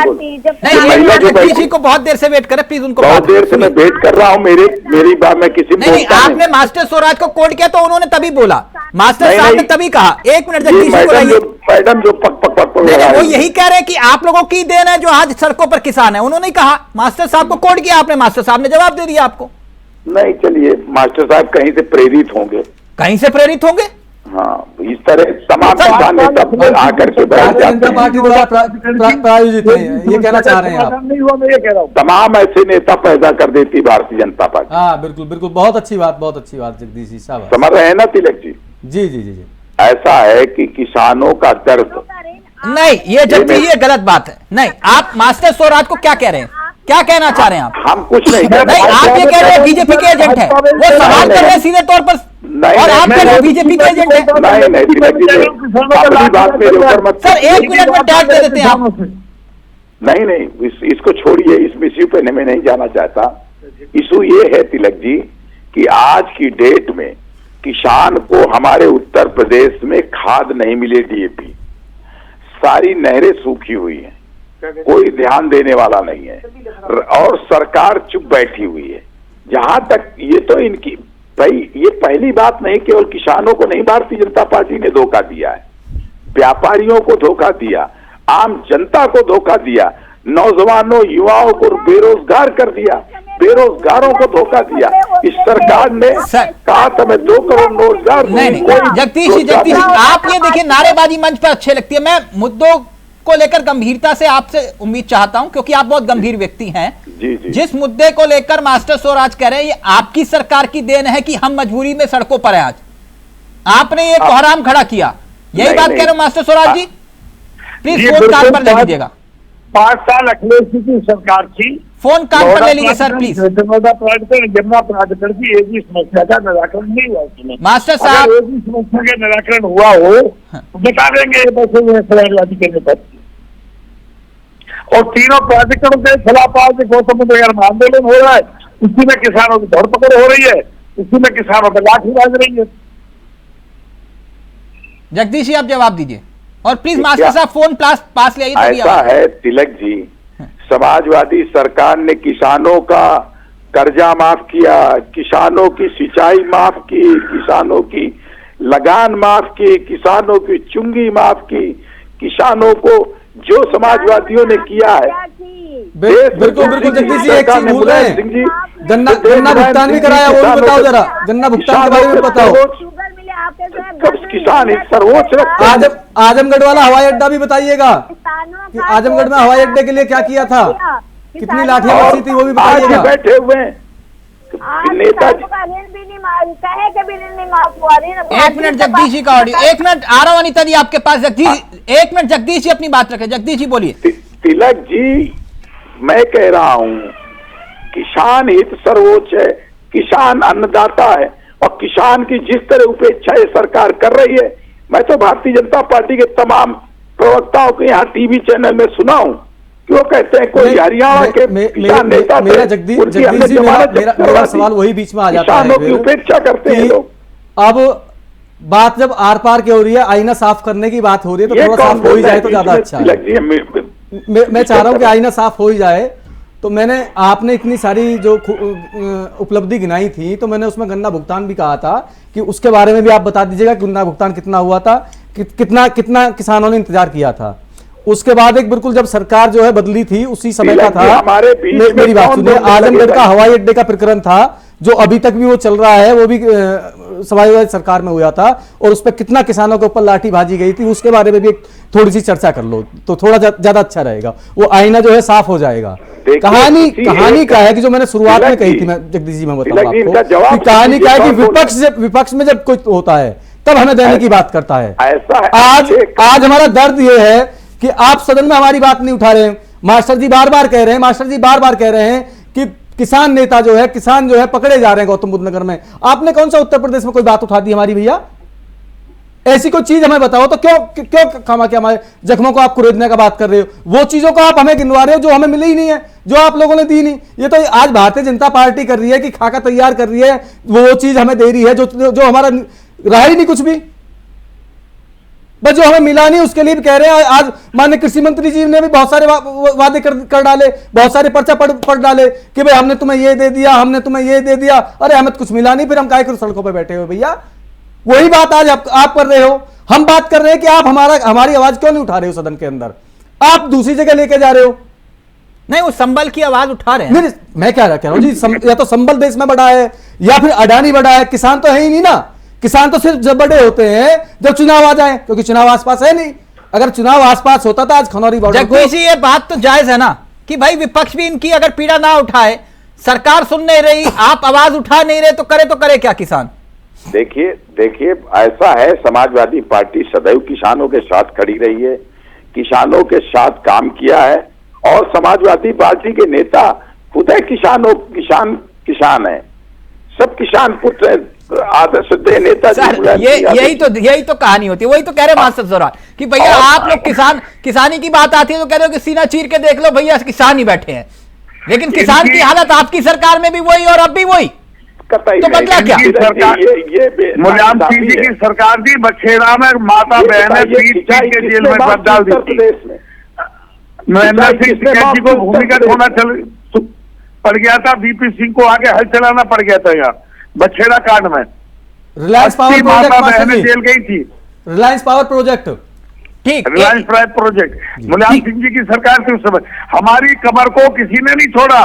किसी को बहुत देर से वेट करे, प्लीज उनको। बहुत देर से मैं वेट कर रहा हूँ, मेरी बात मैं किसी नहीं, आपने मास्टर स्वराज को कोड किया तो उन्होंने तभी बोला, मास्टर साहब ने तभी कहा। एक मिनट जगदीश जी, मैडम जो पक वो यही कह रहे हैं कि आप लोगों की देन है जो आज सड़कों पर किसान है, उन्होंने कहा। मास्टर साहब को कोड किया आपने, मास्टर साहब ने जवाब दे दिया आपको। नहीं, चलिए, मास्टर साहब कहीं से प्रेरित होंगे। कहीं से प्रेरित होंगे? हाँ, इस तरह तमाम किसान नेता आकर के बैठ जाते हैं। प्रायोजित है, ये कहना चाह रहे हैं आप? नहीं हुआ, मैं ये कह रहा हूँ, तमाम ऐसे नेता पैदा कर देती भारतीय जनता पार्टी। हाँ बिल्कुल बिल्कुल, बहुत अच्छी बात जगदीश जी साहब। समझ रहे हैं ना तिलक जी? जी जी जी जी। ऐसा है कि किसानों का दर्द नहीं, ये जगदीश ये गलत बात है। नहीं, आप मास्टर स्वराज को क्या कह रहे हैं, क्या कहना चाह रहे हैं आप? हम कुछ नहीं नहीं, आप ये कह रहे हैं बीजेपी के एजेंट है, वो सवाल कर रहे हैं सीधे तौर पर, और आप कह रहे हैं बीजेपी के एजेंट है। नहीं तिलक जी, अपनी बात मेरे ऊपर मत। सर 1 मिनट में टैग दे देते हैं आप। नहीं, इसको छोड़िए, इस इश्यू पे मैं नहीं जाना चाहता। इशू ये है तिलक जी कि आज की डेट में किसान को हमारे उत्तर प्रदेश में खाद नहीं मिले, डीएपी, सारी नहरें सूखी हुई हैं, कोई ध्यान देने वाला नहीं है, और सरकार चुप बैठी हुई है। जहां तक ये तो इनकी भाई, ये पहली बात नहीं, केवल किसानों को नहीं भारतीय जनता पार्टी ने धोखा दिया है, व्यापारियों को धोखा दिया, आम जनता को धोखा दिया, नौजवानों युवाओं को बेरोजगार कर दिया, बेरोजगारों को धोखा दिया। इस सरकार ने कहा था मैं 2 करोड़ रोजगार। नहीं, जगदीश जी, आप ये देखिए, नारेबाजी मंच पर अच्छे लगती है। मैं मुद्दों को लेकर गंभीरता से आपसे उम्मीद चाहता हूं, क्योंकि आप बहुत गंभीर व्यक्ति हैं। जी जी। जिस मुद्दे को लेकर मास्टर स्वराज कह रहे हैं, ये आपकी सरकार की देन है कि हम मजबूरी में सड़कों पर हैं आज, आपने ये कोहराम खड़ा किया, यही बात कह रहे हो master Swaraj ji? Please phone कान पर ले लीजिएगा। 5 साल अखिलेश जी की सरकार थी, फोन कान पर ले लीजिए सर प्लीज। जमुना प्राधिकरण की एक भी समस्या का निराकरण नहीं हुआ उसमें। मास्टर साहब, एक भी समस्या का निराकरण हुआ हो तो बता देंगे, समाजवादी करने पर। और तीनों प्राधिकरणों के खिलाफ आज गौतम बुद्ध नगर में आंदोलन हो रहा है, उसी में किसानों की धरपकड़ हो रही है, उसी में किसानों पर लाठी बाज रही है। जगदीश जी आप जवाब दीजिए, और प्लीज मास्टर साहब फोन पास ले आइए। ऐसा है तिलक जी, समाजवादी सरकार ने किसानों का कर्जा माफ किया, किसानों की सिंचाई माफ की, किसानों की लगान माफ की, किसानों की चुंगी माफ की, किसानों को जो समाजवादियों ने किया है। बिल्कुल बिल्कुल जगदीश जी, एक चीज भूल रहे हैं, गन्ना भुगतान भी कराया, वो भी बताओ जरा, गन्ना भुगतान के बारे में बताओ। किसान सर्वोच्च रखते। आजमगढ़ वाला हवाई अड्डा भी बताइएगा कि आजमगढ़ में हवाई अड्डे के लिए क्या किया था, कितनी लाठियां बची थी, वो भी बताइएगा। बैठे हुए हैं नेताजी। एक मिनट जगदीश जी का ऑडियो, एक मिनट आ रहा हूं अनिता जी आपके पास। जगदीश, एक मिनट जगदीश जी अपनी बात रखें। जगदीश जी बोलिए। तिलक जी, मैं कह रहा हूं किसान हित सर्वोच्च है, किसान अन्नदाता है, और किसान की जिस तरह उपेक्षा ये सरकार कर रही है, मैं तो भारतीय जनता पार्टी के तमाम प्रवक्ताओं के यहाँ टीवी चैनल में सुना हूं, क्यों कहते हैं कोई हरियाणा के किसान नेता मेरा जगदीश जी मेरा सवाल वही बीच में आ जाता है, किसानों की उपेक्षा करते हैं लोग। अब बात जब आर पार की हो रही है, आईना साफ करने की बात हो रही है, तो थोड़ा साफ हो ही जाए तो ज्यादा अच्छा है। मैं चाह रहा हूं कि आईना साफ हो ही जाए। तो मैंने, आपने इतनी सारी जो उपलब्धि गिनाई थी, तो मैंने उसमें गन्ना भुगतान भी कहा था कि उसके बारे में भी आप बता दीजिएगा कि गन्ना भुगतान कितना हुआ था, कितना किसानों ने इंतजार किया था। उसके बाद एक बिल्कुल जब सरकार जो है बदली थी, उसी समय का था, मेरी बात सुनिए, आजमगढ़ का हवाई अड्डे का प्रकरण था, जो अभी तक भी वो चल रहा है, वो भी समाजवादी सरकार में हुआ था, और उस पर कितना किसानों के ऊपर लाठी भाजी गई थी, उसके बारे में भी थोड़ी सी चर्चा कर लो तो थोड़ा ज्यादा अच्छा रहेगा, वो आईना जो है साफ हो जाएगा। कहानी क्या है कि जो मैंने शुरुआत में कही थी, मैं जगदीश जी मैं बताऊं आपको, कहानी क्या है कि विपक्ष में जब कुछ होता है तब हमें देने की बात करता है। आज हमारा दर्द ये है कि आप सदन में हमारी बात नहीं उठा रहे हैं। मास्टर जी बार बार कह रहे हैं कि किसान नेता जो है, किसान जो है पकड़े जा रहे हैं गौतम बुद्ध नगर में। आपने कौन सा उत्तर प्रदेश में कोई बात उठा दी हमारी? भैया ऐसी कोई चीज हमें बताओ तो क्यों खामा क्या हमारे जख्मों को आप कुरेदने का बात कर रहे हो? वो चीजों को आप हमें गिनवा रहे हो जो हमें मिली ही नहीं है, जो आप लोगों ने दी नहीं। ये तो आज भारतीय जनता पार्टी कर रही है कि खाका तैयार कर रही है, वो चीज हमें दे रही है जो हमारा रहा ही नहीं कुछ भी, बस जो हमें मिला नहीं उसके लिए भी कह रहे हैं। आज माननीय कृषि मंत्री जी ने भी बहुत सारे वादे कर डाले, बहुत सारे पर्चा पढ़ डाले कि भाई हमने तुम्हें ये दे दिया, हमने तुम्हें ये दे दिया। अरे हमें कुछ मिला नहीं, फिर हम काहे सड़कों पर बैठे हुए? भैया वही बात आज आप कर रहे हो। हम बात कर रहे हैं कि आप हमारी आवाज क्यों नहीं उठा रहे हो सदन के अंदर, आप दूसरी जगह लेके जा रहे हो। नहीं, वो संबल की आवाज उठा रहे हैं। मैं क्या कह रहा हूं जी, या तो संबल देश में बड़ा है या फिर अडानी बड़ा है, किसान तो है ही नहीं ना। किसान तो सिर्फ जब बड़े होते हैं जब चुनाव आ जाए, क्योंकि चुनाव आसपास है नहीं। अगर चुनाव आसपास होता था आज खनौरी बॉर्डर को। ये बात तो जायज है ना कि भाई विपक्ष भी इनकी अगर पीड़ा ना उठाए, सरकार सुन नहीं रही, आप आवाज उठा नहीं रहे, तो करे क्या किसान? देखिए ऐसा है, समाजवादी पार्टी सदैव किसानों के साथ खड़ी रही है, किसानों के साथ काम किया है, और समाजवादी पार्टी के नेता खुद है किसान है, सब किसान पुत्र है। आदर्श नेता यही तो कहानी होती है। वही तो कह रहे मास्टर जोरान कि भैया आप लोग किसानी की बात आती है तो कह रहे हो कि सीना चीर के देख लो भैया किसान ही बैठे हैं, लेकिन किसान की हालत आपकी सरकार में भी वही और अब भी वही, तो बदला क्या? मुलायम सिंह जी की सरकार थी, बछेड़ा में माता बहने पीट के जेल में बंद डाल दी। नरेंद्र सिंह जी को भूमिगत होना पड़ गया था, बीपी सिंह को आगे हल चलाना पड़ गया था। यहाँ बछेड़ा कांड में रिलायंस पावर प्रोजेक्ट जेल गई थी। रिलायंस पावर प्रोजेक्ट, ठीक, रिलायंस पावर प्रोजेक्ट मुलायम सिंह जी की सरकार थी उस समय। हमारी कमर को किसी ने नहीं छोड़ा,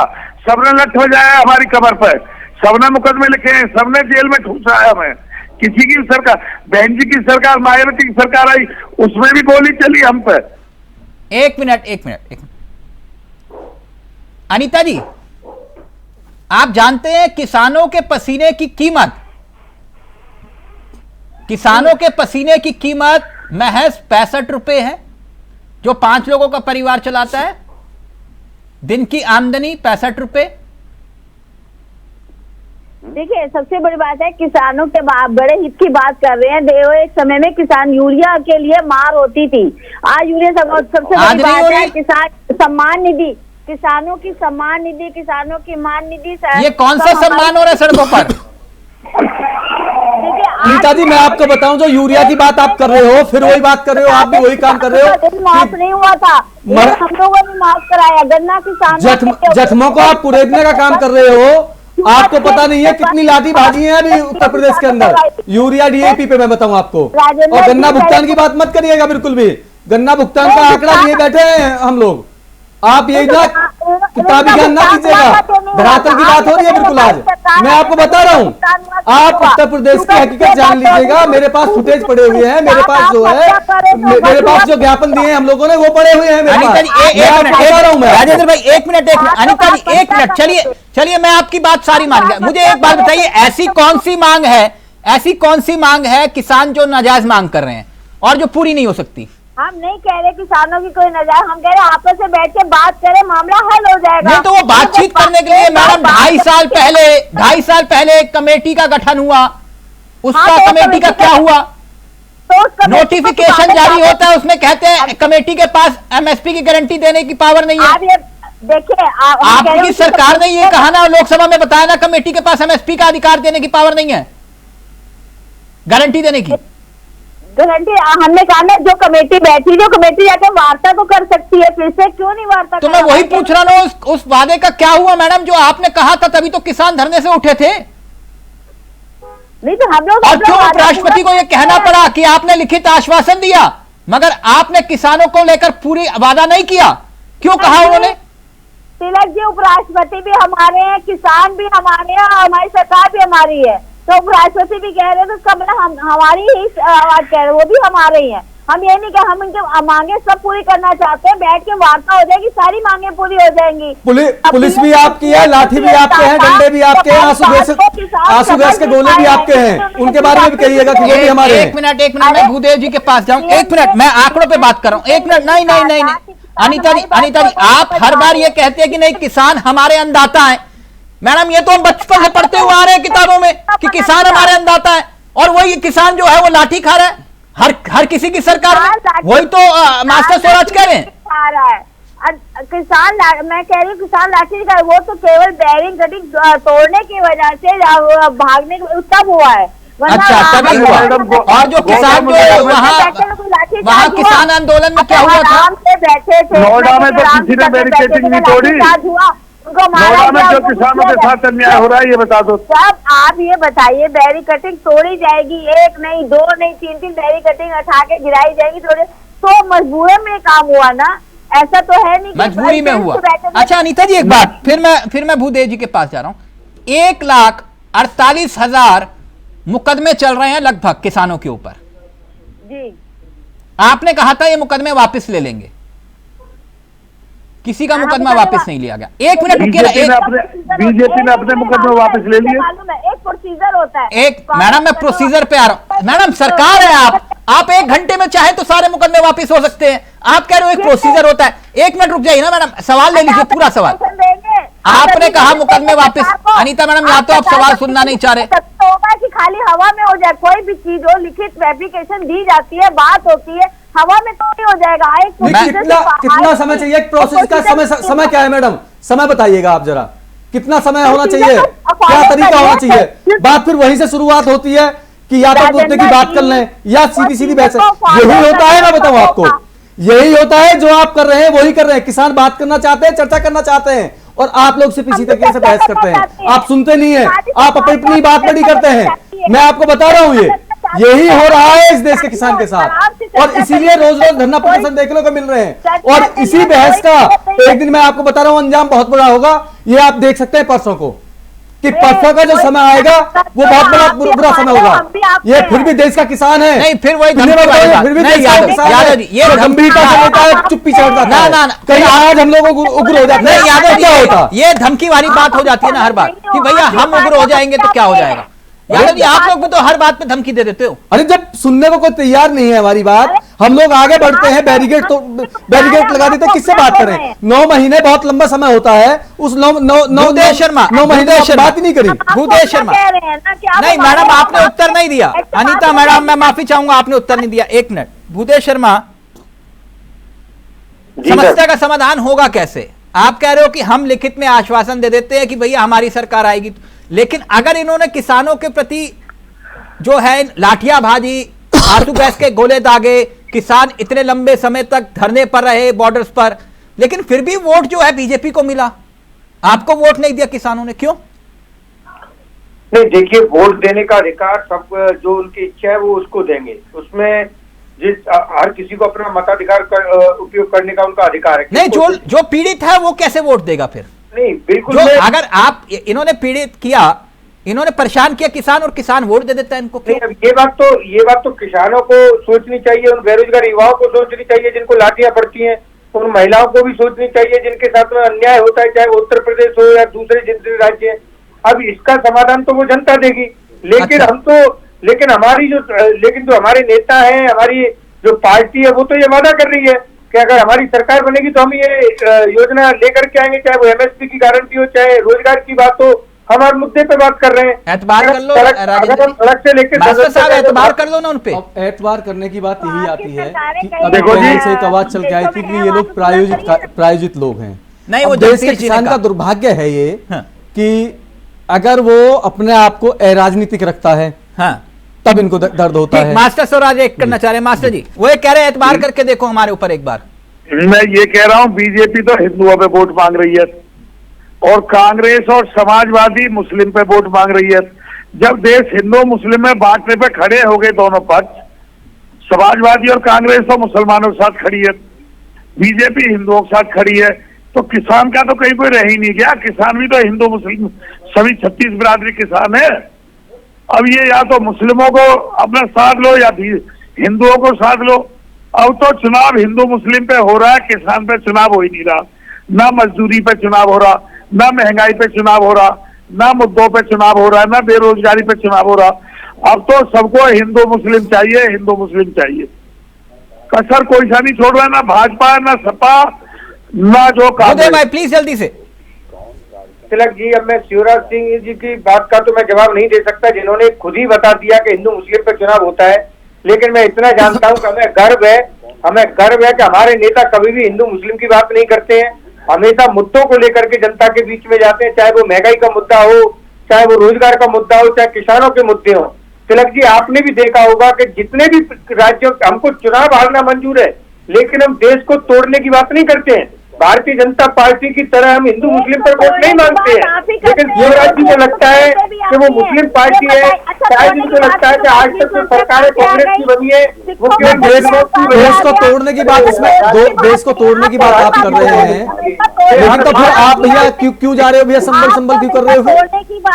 सबने लठ बजाया हमारी कमर पर, सबने मुकदमे लिखे हैं, सबने जेल में ठूसा है हमें। किसी की सरकार, बहन जी की सरकार, मायावती की सरकार आई, उसमें भी गोली चली हम पे। एक मिनट अनीता जी, आप जानते हैं किसानों के पसीने की कीमत, किसानों के पसीने की कीमत महज 65 रुपए है, जो 5 लोगों का परिवार चलाता है। दिन की आमदनी 65 रुपए। देखिए सबसे बड़ी बात है, किसानों के बड़े हित की बात कर रहे हैं। देखो एक समय में किसान यूरिया के लिए मार होती थी, आज यूरिया सबसे बड़ी बात है। किसान सम्मान निधि, किसानों की सम्मान निधि, किसानों की मान निधि, ये कौन सा सम्मान हो रहा है सड़कों पर? नीता जी मैं आपको बताऊं, जो यूरिया की बात आप कर रहे हो, फिर वही बात कर रहे हो, आप भी वही काम कर रहे हो। माफ नहीं हुआ था, हम लोगों ने माफ कराया। गन्ना किसान जख्मों को आप कुरेदने का काम कर रहे हो, आपको पता नहीं है कितनी लाठीबाजी है अभी उत्तर प्रदेश के अंदर यूरिया डीएपी पे, मैं बताऊं आपको। और गन्ना भुगतान की बात मत करिएगा बिल्कुल भी, गन्ना भुगतान का आंकड़ा लिए बैठे हैं हम लोग। आप यही ना किताबी ज्ञान ना कीजिएगा, धरातल की बात हो रही है बिल्कुल। आज मैं आपको बता रहा हूं, आप उत्तर प्रदेश की हकीकत जान लीजिएगा। मेरे पास फुटेज पड़े हुए हैं, मेरे पास जो है, मेरे पास जो ज्ञापन दिए हैं हम लोगों ने वो पड़े हुए हैं मेरे पास। राजेंद्र भाई एक मिनट, अनिता जी एक मिनट, चलिए मैं आपकी बात सारी मान गया। मुझे एक बात बताइए, ऐसी कौन सी मांग है किसान जो नाजायज मांग कर रहे हैं और जो पूरी नहीं हो सकती? हम नहीं कह रहे किसानों की कोई नजर, हम कह रहे आपस में बैठ के बात करें, मामला हल हो जाएगा। नहीं तो वो बातचीत करने के लिए मैडम 2.5 साल पहले कमेटी का गठन हुआ, उसका कमेटी का क्या हुआ? नोटिफिकेशन जारी होता है, उसमें कहते हैं कमेटी के पास एमएसपी की गारंटी देने की पावर नहीं है। देखिए आपकी सरकार ने ये कहा ना, लोकसभा में बताया ना, कमेटी के पास एमएसपी का अधिकार देने की पावर नहीं है, गारंटी देने की गारंटी। हमने कहा ना, जो कमेटी बैठी, जो कमेटी जाके वार्ता तो कर सकती है, फिर से क्यों नहीं वार्ता? तो मैं वही पूछ रहा हूँ, उस वादे का क्या हुआ मैडम, जो आपने कहा था? तभी तो किसान धरने से उठे थे। नहीं तो हम लोग, और क्यों उपराष्ट्रपति को यह कहना पड़ा कि आपने लिखित आश्वासन दिया मगर आपने किसानों को लेकर पूरी वादा नहीं किया? क्यों कहा उन्होंने? तिलक जी, उपराष्ट्रपति भी हमारे हैं, किसान भी हमारे हैं, हमारी सरकार भी हमारी है। तो उपराष्ट्रपति भी कह रहे हैं तो इसका मतलब हम हमारी ही आवाज कह रहे हैं, वो भी हमारे ही है। हम ये नहीं कह, हम उनके मांगे सब पूरी करना चाहते हैं, बैठ के वार्ता हो जाएगी, सारी मांगे पूरी हो जाएंगी। पुलिस भी आपकी है, लाठी भी आपके हैं, डंडे भी आपके हैं, आंसू गैस के गोले भी आपके हैं, उनके बारे में भी कहिएगा कि वो भी हमारे। एक मिनट मैं भूदेव जी के पास जाऊं, एक मिनट, मैं आंकड़ों पे बात कर रहा हूं, एक मिनट। नहीं अनिता जी आप हर बार ये कहते हैं कि नहीं किसान हमारे अन्नदाता है। मैडम ये तो हम बचपन से पढ़ते हुए आ रहे हैं किताबों में कि किसान हमारे अन्नदाता है, और वही किसान जो है वो लाठी खा रहा है हर किसी की सरकार में। वही तो मास्टर स्वराज कह रहे हैं। किसान मैं कह रही हूँ किसान लाठी का, वो तो केवल बैरिंग कटिंग तोड़ने की वजह से भागने तब हुआ है। अच्छा तभी हुआ। और जो किसान जो वहाँ किसान आंदोलन में क्या हुआ था? बैठे थे, नोएडा में तो किसी ने बैरिकेडिंग नहीं तोड़ी, नोएडा में जो किसानों के साथ अन्याय हो रहा है ये बता दो। सब आप ये बताइए, बैरिकेडिंग तोड़ी जाएगी, एक नहीं, दो नहीं, तीन बैरिकेडिंग उठा के गिराई जाएगी, तो मजबूरी में काम हुआ ना, ऐसा तो है नहीं मजबूरी में हुआ। अच्छा अनिता जी एक बात, फिर मैं भूदेव जी के पास जा रहा हूँ। 1,48,000 मुकदमे चल रहे हैं लगभग किसानों के ऊपर जी। आपने कहा था ये मुकदमे वापस ले लेंगे, किसी का मुकदमा वापस नहीं लिया गया। एक मिनट रुकिए ना, बीजेपी ने अपने मुकदमे वापस ले लिए। एक प्रोसीजर होता है। एक मैडम मैं प्रोसीजर पे आ रहा हूं। मैडम सरकार है आप 1 घंटे में चाहे तो सारे मुकदमे वापस हो सकते हैं, आप कह रहे हो एक प्रोसीजर होता है। 1 मिनट रुक जाइए ना मैडम, सवाल ले लीजिए पूरा सवाल। आपने कहा मुकदमे वापस, अनीता मैडम या तो आप सवाल सुनना नहीं चाह रहे। कि खाली हवा में हो जाए, कोई भी चीज हो, लिखित एप्लीकेशन दी जाती है, बात होती है, हवा में तो नहीं हो जाएगा। कितना समय चाहिए प्रोसेस का? समय क्या है मैडम, समय बताइएगा आप जरा, कितना समय होना चाहिए, क्या तरीका होना चाहिए? बात फिर वहीं से शुरुआत होती है कि या तो मुद्दे की बात कर लें या सीधी बहस। यही होता है, मैं बताऊं आपको, यही होता है जो आप कर रहे हैं, वही कर रहे हैं। किसान बात करना चाहते हैं, चर्चा करना चाहते हैं, और आप लोग सिर्फ इसी तरीके से बहस करते हैं। आप सुनते नहीं है, आप अपनी बात बड़ी करते हैं। मैं आपको बता रहा हूं यही हो रहा है इस देश के किसान के साथ, और इसीलिए रोज धरना प्रदर्शन देखने को मिल रहे हैं। और इसी बहस का एक दिन मैं आपको बता रहा हूं अंजाम बहुत बड़ा होगा। ये आप देख सकते हैं परसों को, कि परसों का जो समय आएगा वो बहुत बड़ा बुरा समय होगा। ये फिर भी देश का किसान है, नहीं फिर वही फिर भी देश का किसान है, ये गंभीरता से लेता है, चुप्पी चढ़ता है। कहीं आज हम लोगों को उग्र हो जाता है, यादव क्या होता, ये धमकी वाली बात हो जाती है ना हर बार कि भैया हम उग्र हो जाएंगे तो क्या हो जाएगा। यादव जी आप लोग भी तो हर बात पे धमकी दे देते हो। अरे जब सुनने को कोई तैयार नहीं है हमारी बात, हम लोग आगे बढ़ते हैं, बैरिकेड लगा देते हैं, किससे बात करें? 9 महीने बहुत लंबा समय होता है, उस 9 महीने बात ही नहीं करी। भूदेव शर्मा नहीं मैडम आपने उत्तर नहीं दिया। अनीता मैडम मैं माफी चाहूंगा, आपने उत्तर नहीं दिया। 1 मिनट भूदेव शर्मा, समस्या का समाधान होगा कैसे? आप कह रहे हो कि हम लिखित में आश्वासन दे देते हैं कि भैया हमारी सरकार आएगी, लेकिन अगर इन्होंने किसानों के प्रति जो है लाठियाबाजी, आंसू गैस के गोले दागे, किसान इतने लंबे समय तक धरने पर रहे बॉर्डर्स पर, लेकिन फिर भी वोट जो है बीजेपी को मिला, आपको वोट नहीं दिया किसानों ने, क्यों? नहीं देखिए, वोट देने का अधिकार सब जो उनकी इच्छा है वो उसको देंगे, उसमें हर किसी को अपना मताधिकार उपयोग करने का उनका अधिकार है। नहीं, जो पीड़ित है वो कैसे वोट देगा फिर? नहीं बिल्कुल, अगर आप इन्होंने पीड़ित किया, इन्होंने परेशान किया किसान और किसान वोट दे देता है इनको, क्यों? नहीं, ये बात तो किसानों को सोचनी चाहिए, उन बेरोजगार युवाओं को सोचनी चाहिए जिनको लाठियां पड़ती हैं, उन महिलाओं को भी सोचनी चाहिए जिनके साथ में अन्याय होता है, चाहे वो उत्तर प्रदेश हो या दूसरे जितने राज्य हैं। अब इसका समाधान तो वो जनता देगी, लेकिन लेकिन जो हमारे नेता हैं, हमारी जो पार्टी है, वो तो ये वादा कर रही है कि अगर हमारी सरकार बनेगी तो हम ये योजना लेकर के आएंगे, चाहे वो एमएसपी की गारंटी हो, चाहे रोजगार की बात हो। हम हर मुद्दे पे बात कर रहे हैं। एतबार कर लो, सड़क से लेकर एतबार कर लो ना उनपे। एतबार करने की बात यही आती है कि देखो जी से एक आवाज चल के आई थी कि ये लोग प्रायोजित लोग हैं। नहीं, वो देश के किसान का दुर्भाग्य है ये कि अगर वो अपने आप को अराजनीतिक रखता है तब इनको दर्द होता है। मास्टर स्वराज एक करना चाह रहे हैं, मास्टर जी वो कह रहे हैं एतबार करके देखो हमारे ऊपर एक बार। मैं ये कह रहा हूँ, बीजेपी तो हिंदुओं पे वोट मांग रही है और कांग्रेस और समाजवादी मुस्लिम पे वोट मांग रही है। जब देश हिंदू मुस्लिम में बांटने पे खड़े हो गए दोनों पक्ष, समाजवादी और कांग्रेस तो मुसलमानों के साथ खड़ी है, बीजेपी हिंदुओं के साथ खड़ी है, तो किसान का तो कहीं कोई रह ही नहीं गया। किसान भी तो हिंदू मुस्लिम सभी 36 बिरादरी किसान है। अब ये या तो मुस्लिमों को अपना साथ लो या हिंदुओं को साथ लो। अब तो चुनाव हिंदू मुस्लिम पे हो रहा है, किसान पे चुनाव हो ही नहीं रहा। ना मजदूरी पे चुनाव हो रहा, ना महंगाई पे चुनाव हो रहा, ना मुद्दों पे चुनाव हो रहा है, ना बेरोजगारी पे चुनाव हो रहा। अब तो सबको हिंदू मुस्लिम चाहिए, हिंदू मुस्लिम चाहिए। कसर कोई सा नहीं छोड़ रहा है, ना भाजपा ना सपा ना जो भाई प्लीज जल्दी से। तिलक जी, अब मैं शिवराज सिंह जी की बात का तो मैं जवाब नहीं दे सकता, जिन्होंने खुद ही बता दिया कि हिंदू मुस्लिम पे चुनाव होता है। लेकिन मैं इतना जानता हूं कि हमें गर्व है कि हमारे नेता कभी भी हिंदू मुस्लिम की बात नहीं करते हैं, हमेशा मुद्दों को लेकर के जनता के बीच में जाते हैं, चाहे वो महंगाई का मुद्दा हो, चाहे वो रोजगार का मुद्दा हो, चाहे किसानों के मुद्दे हो। तिलक जी, आपने भी देखा होगा कि जितने भी राज्यों, हमको चुनाव हारना मंजूर है, लेकिन हम देश को तोड़ने की बात नहीं करते हैं। भारतीय जनता पार्टी की तरह हम हिंदू मुस्लिम पर वोट नहीं मांगते हैं, लेकिन शिवराज जी को लगता है कि वो मुस्लिम पार्टी है, शायद इनको लगता है कि आज तक जो सरकारें कांग्रेस की बनी है वो देश को तोड़ने की बात, इसमें देश को तोड़ने की बात आप कर रहे हैं, लेकिन तो फिर आप भैया क्यों जा रहे हो भैया? संबल क्यों कर रहे हो?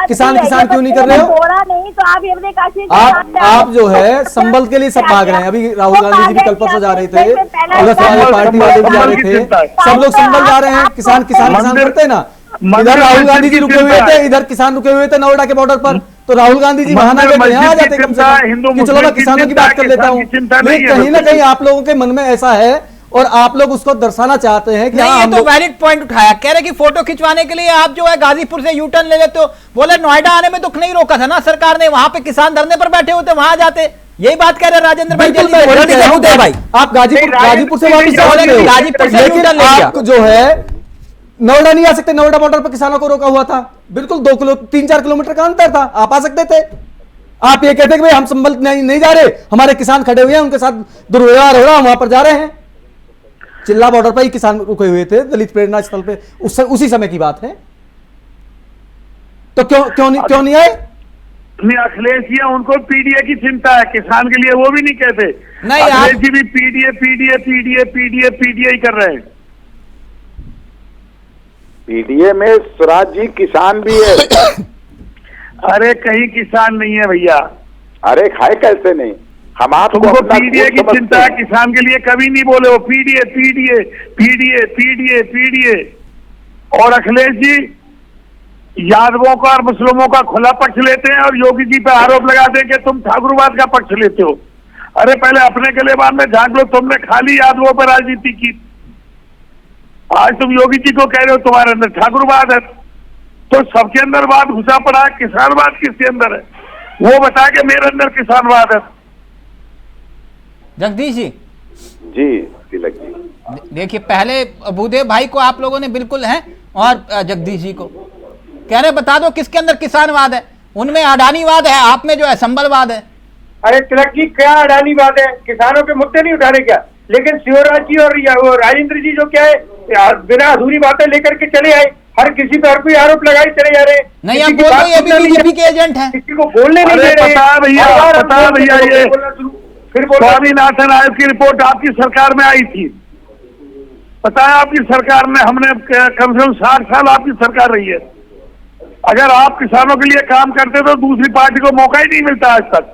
किसान क्यों नहीं कर रहे हो? आप जो है संबल के लिए सब भाग रहे हैं। अभी राहुल गांधी जी भी कल परसों जा रहे थे, पार्टी वाले भी जा रहे थे, सब लोग संभल जा रहे हैं। किसान करते हैं ना। इधर राहुल गांधी जी रुके हुए थे, इधर किसान रुके हुए थे नोएडा के बॉर्डर पर, तो राहुल गांधी जी वहां आ जाते कम से कम कि चलो मैं किसानों की बात कर लेता हूँ। लेकिन कहीं ना कहीं आप लोगों के मन में ऐसा है और आप लोग उसको दर्शाना चाहते हैं कि नहीं, ये तो वैलिड पॉइंट उठाया। कह रहे कि फोटो खिंचवाने के लिए आप जो है गाजीपुर से यू टर्न ले लेते हो। बोले नोएडा आने में दुख नहीं रोका था ना सरकार ने, वहां पे किसान धरने पर बैठे होते, वहां जाते। यही बात कह रहे राजेंद्र भाई। भाई आप गाजीपुर से वापस, लेकिन आप जो है नोएडा नहीं आ सकते। नोएडा बॉर्डर पर किसानों को रोका हुआ था, बिल्कुल 3-4 किलोमीटर का अंतर था, आप आ सकते थे। आप ये कहते कि भाई हम संभल नहीं जा रहे, हमारे किसान खड़े हुए हैं, उनके साथ दुर्व्यवहार हो रहा, हम वहां पर जा रहे हैं। चिल्ला बॉर्डर पर ही किसान रुके हुए थे, दलित प्रेरणा स्थल पे, उसी समय की बात है। तो क्यों नहीं आए? अखिलेश जी उनको पीडीए की चिंता है, किसान के लिए वो भी नहीं कहते। नहीं, अखिलेश जी भी पीडीए ही कर रहे हैं। पीडीए में स्वराज जी किसान भी है। अरे कहीं किसान नहीं है भैया। अरे खाए कैसे नहीं? हम आपको पीडीए की चिंता है, किसान के लिए कभी नहीं बोले वो पीडीए। और अखिलेश जी यादवों का और मुस्लिमों का खुला पक्ष लेते हैं और योगी जी पे आरोप लगाते हैं कि तुम ठाकुरवाद का पक्ष लेते हो। अरे पहले अपने गलेबान में झांक लो, तुमने खाली यादवों पर राजनीति की, आज तुम योगी जी को कह रहे हो तुम्हारे अंदर ठाकुरवाद है। तो सबके अंदर बात घुसा पड़ा है, किसानवाद किसके अंदर है? वो बता के मेरे अंदर किसानवाद है। जगदीश जी तिलक जी, देखिए पहले भूदेव भाई को आप लोगों ने बिल्कुल है और जगदीश जी को कह रहे बता दो किसके अंदर किसानवाद है। उनमें अडानीवाद है, आप में जो है संबलवाद है। अरे तिलक जी, क्या अडानीवाद है? किसानों के मुद्दे नहीं उठाने क्या? लेकिन शिवराज जी और राजेंद्र जी जो क्या है बिना अधूरी बातें लेकर के चले आए हर किसी पर कोई आरोप लगाए चले जा रहे हैं। नहीं, आप बोल रहे हैं बीजेपी के एजेंट हैं, किसी को बोलने नहीं दे रहे। पता है भैया, ये फिर स्वामीनाथन आयोग की रिपोर्ट आपकी सरकार में आई थी, पता है आपकी सरकार ने, हमने कम से कम 60 साल आपकी सरकार रही है। अगर आप किसानों के लिए काम करते तो दूसरी पार्टी को मौका ही नहीं मिलता आज तक।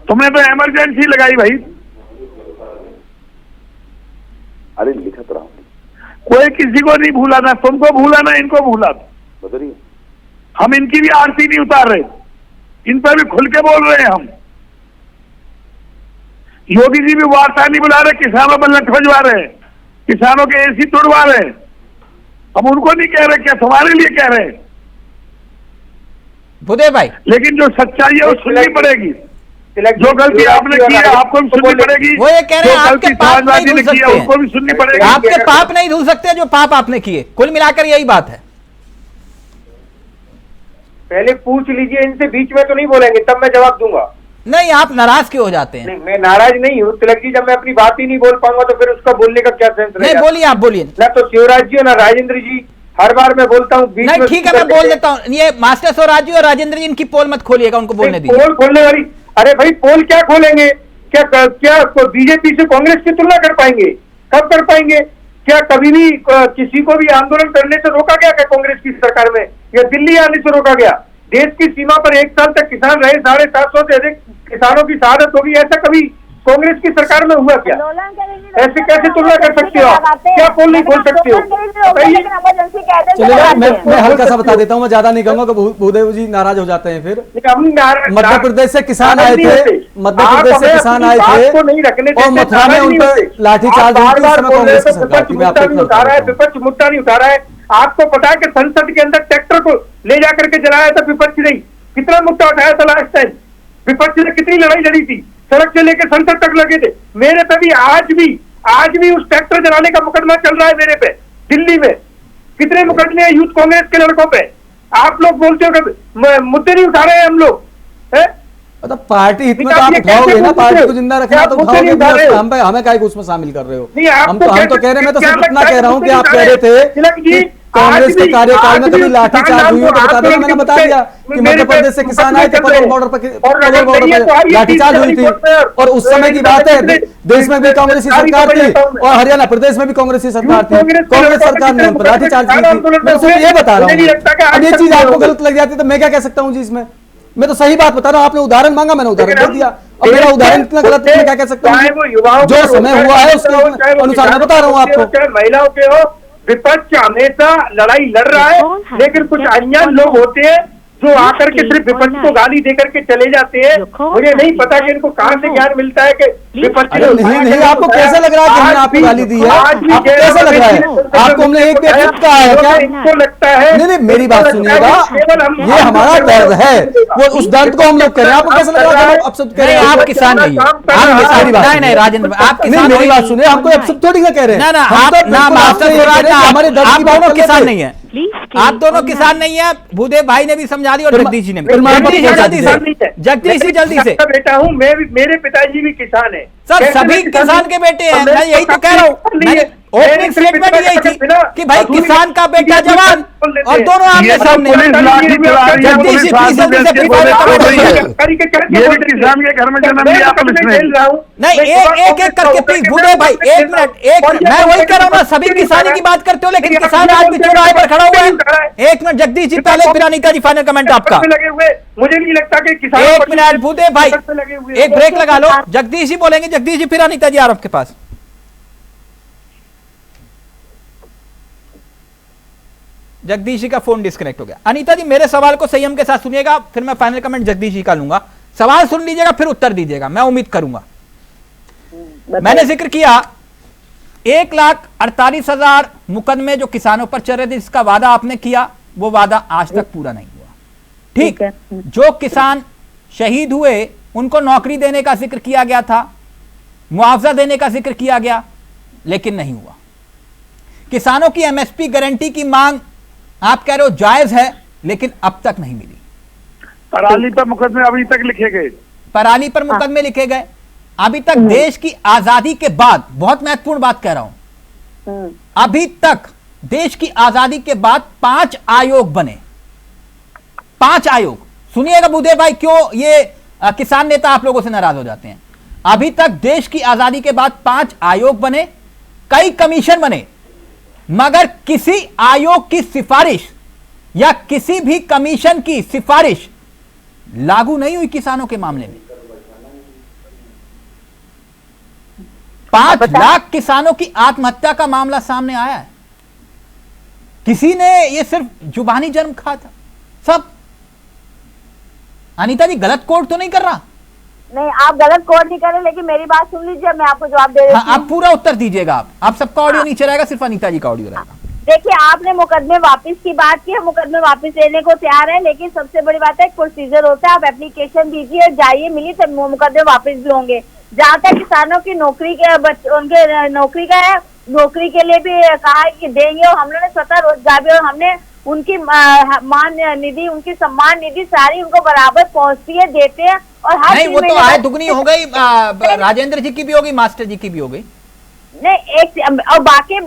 तुमने तो इमरजेंसी लगाई भाई। अरे लिखत रहा कोई किसी को नहीं भूला, ना तुमको भूला ना इनको भूला। बताइए, हम इनकी भी आरती नहीं उतार रहे, इन पर भी खुल के बोल रहे हैं हम। योगी जी भी वार्ता नहीं बुला रहे, किसानों पर लठ भजवा रहे हैं, किसानों के एसी तोड़वा रहे हैं। हम उनको नहीं कह रहे, क्या तुम्हारे लिए कह रहे हैं भूदेव भाई। लेकिन जो सच्चाई है वो सुननी पड़ेगी। जो गलती आपने की है आपको भी सुननी पड़ेगी। वो ये कह रहे हैं आपके पाप नहीं धुल सकते, उनको भी सुननी पड़ेगी। आपके पाप नहीं धुल सकते जो पाप आपने किए। कुल मिलाकर यही बात है। पहले पूछ लीजिए इनसे, बीच में तो नहीं बोलेंगे, तब मैं जवाब दूंगा। नहीं, आप नाराज क्यों हो जाते हैं? नहीं, मैं नाराज नहीं हूँ तिलक जी। जब मैं अपनी बात ही नहीं बोल पाऊंगा तो फिर उसका बोलने का क्या सेंस रहेगा? नहीं, बोलिए, आप बोलिए। ना तो शिवराज जी ना राजेंद्र जी, हर बार मैं बोलता हूँ बीच नहीं, में। ठीक है, मैं बोल देता हूँ। ये मास्टर स्वराज जी और राजेंद्र जी इनकी पोल मत खोलिएगा, उनको बोलने दीजिए। पोल खोलने वाली, अरे भाई पोल क्या खोलेंगे? क्या बीजेपी से कांग्रेस की तुलना कर पाएंगे? कब कर पाएंगे? क्या कभी भी किसी को भी आंदोलन करने से रोका गया क्या कांग्रेस की सरकार में, या दिल्ली आने से रोका गया? देश की सीमा पर 1 साल तक किसान रहे, 750 से अधिक किसानों की शहादत होगी, ऐसा कभी कांग्रेस की सरकार में हुआ क्या? ऐसे कैसे तुलना कर सकते हो आप? क्या पोल नहीं खोल सकते हो? चलिए, मैं हल्का सा बता देता हूँ, मैं ज्यादा नहीं कहूंगा कि भूदेव जी नाराज हो जाते हैं। फिर मध्य प्रदेश से किसान आए थे, मध्य प्रदेश से किसान आए थे और मथुरा में उन पर लाठीचार्ज हुई थी। कांग्रेस की सरकार थी। विपक्ष मुद्दा नहीं उठा रहा है। आपको पता है कि संसद के अंदर ट्रैक्टर को ले जाकर के जलाया था विपक्ष ने, कितना मुद्दा उठाया था लास्ट टाइम? विपक्ष ने कितनी लड़ाई लड़ी थी, सड़क से लेकर संसद तक लगे थे। मेरे पे भी आज भी उस ट्रैक्टर जलाने का मुकदमा चल रहा है मेरे पे दिल्ली में। कितने मुकदमे हैं यूथ कांग्रेस के लड़कों पे? आप लोग बोलते हो कि मुद्दे नहीं उठा रहे हैं हम लोग, है? मतलब पार्टी हित में तो आप उठाओगे ना, पार्टी को जिंदा रखना तो उठाओगे। हमें काय को उसमें शामिल कर रहे हो? हम तो कह रहे हैं, मैं तो सिर्फ इतना कह रहा हूँ कि आप कह रहे थे कांग्रेस के कार्यकाल में कभी लाठीचार्ज हुई हो तो बता देना। मैंने बता दिया कि मध्य प्रदेश से किसान आए थे, पलोर बॉर्डर पर लाठीचार्ज हुई थी और उस समय की बात है देश में भी कांग्रेस की सरकार थी और हरियाणा प्रदेश में भी कांग्रेस की सरकार थी। कांग्रेस सरकार ने उन पर लाठीचार्ज की थी। मैं सिर्फ ये बता रहा हूँ। अब ये चीज आपको गलत लग जाती है तो मैं क्या कह सकता हूँ जी इसमें? मैं तो सही बात बता रहा हूँ। आपने उदाहरण मांगा, मैंने उदाहरण दे दिया। अब मेरा उदाहरण इतना गलत है, मैं क्या कह सकता हूँ? जो समय हुआ है उसके अनुसार मैं बता रहा हूँ आपको। महिलाओं के हो, विपक्ष हमेशा लड़ाई लड़ रहा है, लेकिन कुछ अनजान लोग होते हैं जो आकर के सिर्फ विपक्ष को गाली देकर के चले जाते हैं। मुझे नहीं पता कि इनको कहां से ज्ञान मिलता है कि विपक्ष नहीं। आपको कैसे लग रहा है कि हमने आपको गाली दी है? आपको कैसा लग रहा है? आपको हमने एक भी कहा है क्या? इनको लगता है नहीं, मेरी बात सुनिएगा, ये हमारा दर्द है, वो उस दर्द को हम लोग कह रहे हैं। आपको कैसा लग रहा है? आप सब कह रहे हैं आप किसान नहीं है। नहीं राजेंद्र, आप नहीं, मेरी बात सुनिए, हमको अब सब थोड़ी ना कह रहे हैं। हमारे दर्द की बात किसान नहीं है, आप दोनों किसान नहीं है। भूदेव भाई ने भी समझा दी और जगदीश जी ने भी। जगदीश जी जल्दी से। बेटा हूँ मैं भी, मेरे पिताजी भी किसान है सर, सभी किसान के बेटे हैं। मैं यही तो कह रहा हूँ। ओपनिंग स्टेटमेंट यही थी कि भाई किसान का बेटा जवान और दोनों आमने सामने। जगदीश जी प्लीज जल्दी से ये भी किसान के घर में जन्म लिया नहीं, एक एक करके प्लीज। भूदेव भाई एक मिनट, मैं वही कह रहा हूँ ना, सभी किसानी की बात करते हो लेकिन किसान आज भी चौराहे पर खड़ा हुआ है। एक मिनट जगदीश जी, पहले फिर अनीता जी फाइनल कमेंट आपका। मुझे नहीं लगता कि किसान। एक मिनट भूदेव भाई, एक ब्रेक लगा लो। जगदीश जी बोलेंगे, जगदीश जी फिर अनीता जी आपके पास। जगदीश जी का फोन डिस्कनेक्ट हो गया। अनीता जी मेरे सवाल को संयम के साथ सुनिएगा, फिर मैं फाइनल कमेंट जगदीश जी का लूंगा। सवाल सुन लीजिएगा फिर उत्तर दीजिएगा, मैं उम्मीद करूंगा। मैंने जिक्र किया 1,48,000 मुकदमे जो किसानों पर चल रहे थे, जिसका वादा आपने किया, वो वादा आज तक पूरा नहीं हुआ। ठीक, जो किसान शहीद हुए उनको नौकरी देने का जिक्र किया गया था, मुआवजा देने का जिक्र किया गया, लेकिन नहीं हुआ। किसानों की एमएसपी गारंटी की मांग आप कह रहे हो जायज है, लेकिन अब तक नहीं मिली। पराली पर मुकदमे अभी तक लिखे गए, पराली पर मुकदमे लिखे गए अभी तक। देश की आजादी के बाद, बहुत महत्वपूर्ण बात कह रहा हूं, अभी तक देश की आजादी के बाद 5 आयोग बने, 5 आयोग। सुनिएगा भूदेव भाई, क्यों ये किसान नेता आप लोगों से नाराज हो जाते हैं। अभी तक देश की आजादी के बाद 5 आयोग बने, कई कमीशन बने, मगर किसी आयोग की सिफारिश या किसी भी कमीशन की सिफारिश लागू नहीं हुई किसानों के मामले में। 5 लाख किसानों की आत्महत्या का मामला सामने आया है। किसी ने यह सिर्फ जुबानी जन्म खा था सब। अनीता जी गलत कोट तो नहीं कर रहा? नहीं, आप गलत कोट नहीं कर रहे, लेकिन मेरी बात सुन लीजिए, मैं आपको जवाब दे रही हूं। आप पूरा उत्तर दीजिएगा। आप सबका ऑडियो नीचे रहेगा, सिर्फ अनीता जी का ऑडियो रहेगा। देखिए, आपने मुकदमे वापस की बात की, मुकदमे वापस लेने को तैयार है, लेकिन सबसे बड़ी बात है एक प्रोसीजर होता है। आप एप्लीकेशन दीजिए, जाइए, मिलिए, तब मुकदमे वापस भी होंगे। जहाँ तक किसानों की नौकरी के उनके नौकरी का है, नौकरी के लिए भी कहा है कि देंगे, और हम लोगों ने स्वतः रोजगार भी, और हमने उनकी मान निधि, उनकी सम्मान निधि सारी उनको बराबर पहुंचती है, देते हैं। और हर नहीं, वो तो आय दुगनी हो गई, राजेंद्र जी की भी होगी, मास्टर जी की भी हो गई। नहीं, एक और बाकी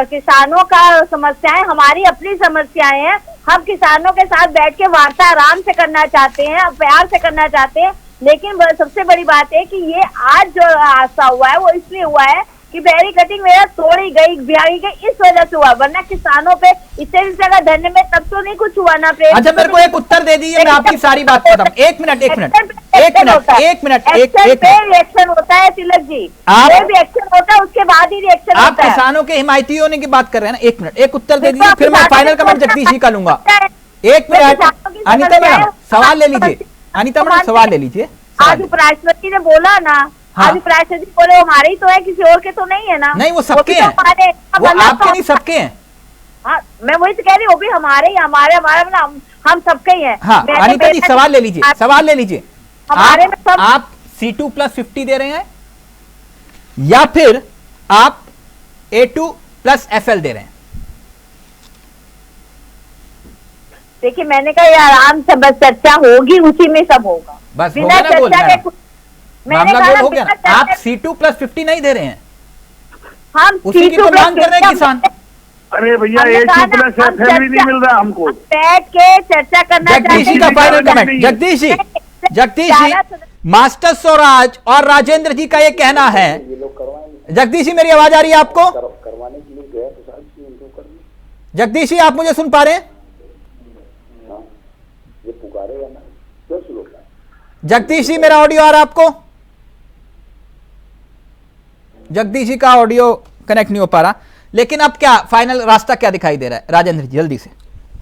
किसानों का समस्याएं हमारी अपनी समस्याएं हैं। हम किसानों के साथ बैठ के वार्ता आराम से करना चाहते हैं, प्यार से करना चाहते हैं, लेकिन सबसे बड़ी बात है कि ये आज जो हादसा हुआ है वो इसलिए हुआ है कि बैरी कटिंग वगैरह तोड़ी गई, बिहारी गई, इस वजह से हुआ, वरना किसानों पे इससे भी ज्यादा धन्य में तब तो नहीं कुछ हुआ ना। प्रेम, अच्छा, मेरे को एक उत्तर दे दीजिए, मैं आपकी सारी बात खत्म। एक मिनट एक्शन होता है तिलक जी, कोई भी एक्शन होता है उसके बाद ही रिएक्शन आप किसानों के हिमायती होने की बात कर रहे हैं ना। एक मिनट, एक उत्तर दे दीजिए, फिर मैं फाइनल कमेंट जगदीश जी का लूंगा। एक मिनट, अनीता मैडम सवाल ले लीजिए। अनीता मैडम सवाल ले लीजिए। आज उपराष्ट्रपति ने बोला ना, आज उपराष्ट्रपति बोले हमारे ही तो है, किसी और के तो नहीं है ना। नहीं, वो सबके हैं, वो आपके नहीं, सबके हैं। हाँ, मैं वही तो कह रही हूँ, भी हमारे ही, हमारा हम सबके ही हैं। हाँ, अनीता जी सवाल ले लीजिए, सवाल ले लीजिए। हमारे में सब आप C2+50 दे रहे हैं या फिर आप A2+FL दे रहे हैं? देखिए, मैंने कहा ये आराम से बस चर्चा होगी, उसी में सब होगा, बस बिना चर्चा के। मामला गोल हो गया। आप C2+50 नहीं दे रहे हैं, हम उसी की तो मांग कर रहे हैं किसान। अरे भैया, A2+FL भी नहीं मिल रहा हमको। बैठ के चर्चा करना चाहिए। जगदीश जी का final comment. Jagdish ji, master Swaraj और राजेंद्र जी का ये कहना है। जगदीश जी, मेरी आवाज आ रही है आपको? जगदीश जी, आप मुझे सुन पा रहे हैं? जगदीश जी, मेरा ऑडियो आ रहा है आपको? जगदीश जी का ऑडियो कनेक्ट नहीं हो पा रहा, लेकिन अब क्या फाइनल रास्ता क्या दिखाई दे रहा है? राजेंद्र जी जल्दी से।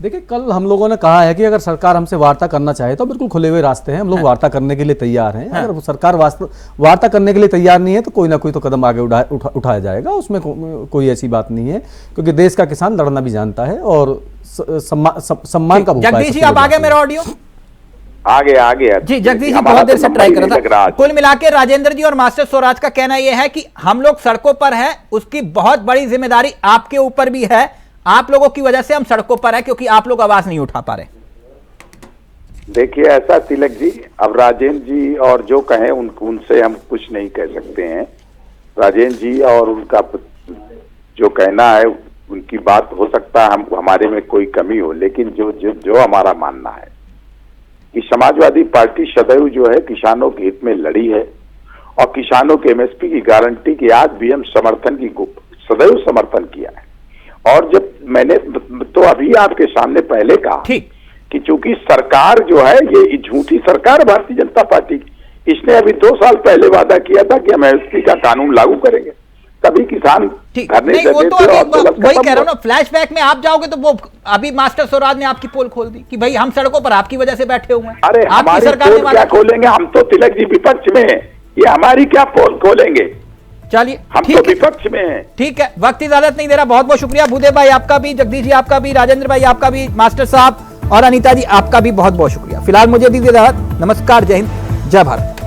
देखिए, कल हम लोगों ने कहा है कि अगर सरकार हमसे वार्ता करना चाहे तो बिल्कुल खुले हुए रास्ते हैं, हम लोग वार्ता करने के लिए तैयार हैं। अगर सरकार वार्ता करने के लिए तैयार नहीं है तो कोई ना कोई तो कदम आगे उठाया जाएगा, उसमें कोई ऐसी बात नहीं है, क्योंकि देश का किसान लड़ना भी जानता है और सम्मान का। जगदीश जी, आप आगे मेरा ऑडियो आ गया जी। जगदीश जी बहुत देर से ट्राई कर रहा था। कुल मिला के राजेंद्र जी और मास्टर स्वराज का कहना यह है कि हम लोग सड़कों पर हैं, उसकी बहुत बड़ी जिम्मेदारी आपके ऊपर भी है। आप लोगों की वजह से हम सड़कों पर हैं, क्योंकि आप लोग आवाज नहीं उठा पा रहे। देखिए, ऐसा तिलक जी, अब राजेंद्र जी और जो कहें उनसे हम कुछ नहीं कह सकते हैं। राजेंद्र जी और उनका जो कहना है, उनकी बात हो सकता है हमारे में कोई कमी हो, लेकिन जो हमारा मानना है कि समाजवादी पार्टी सदैव जो है किसानों के हित में लड़ी है, और किसानों के MSP की गारंटी की आज भी हम सदैव समर्थन किया है। और जब मैंने तो अभी आपके सामने पहले कहा कि चूंकि सरकार जो है ये झूठी सरकार भारतीय जनता पार्टी की, इसने अभी 2 साल पहले वादा किया था कि हम MSP का कानून लागू करेंगे, तभी किसान नहीं, वो तो अभी वही कह रहा हूं ना, फ्लैशबैक में आप जाओगे तो वो अभी मास्टर स्वराज ने आपकी पोल खोल दी कि भाई हम सड़कों पर आपकी वजह से बैठे हुए हैं। अरे हमारी पोल क्या खोलेंगे, हम तो तिलक जी विपक्ष में हैं, ये हमारी क्या पोल खोलेंगे? चलिए, हम तो विपक्ष में हैं। ठीक है, वक्त इजाजत नहीं दे रहा। बहुत बहुत शुक्रिया भूदेव भाई आपका भी, जगदीश जी आपका भी, राजेंद्र भाई आपका भी, मास्टर साहब और अनीता जी आपका भी बहुत बहुत शुक्रिया। फिलहाल मुझे दीजिए इजाजत। नमस्कार, जय हिंद, जय भारत।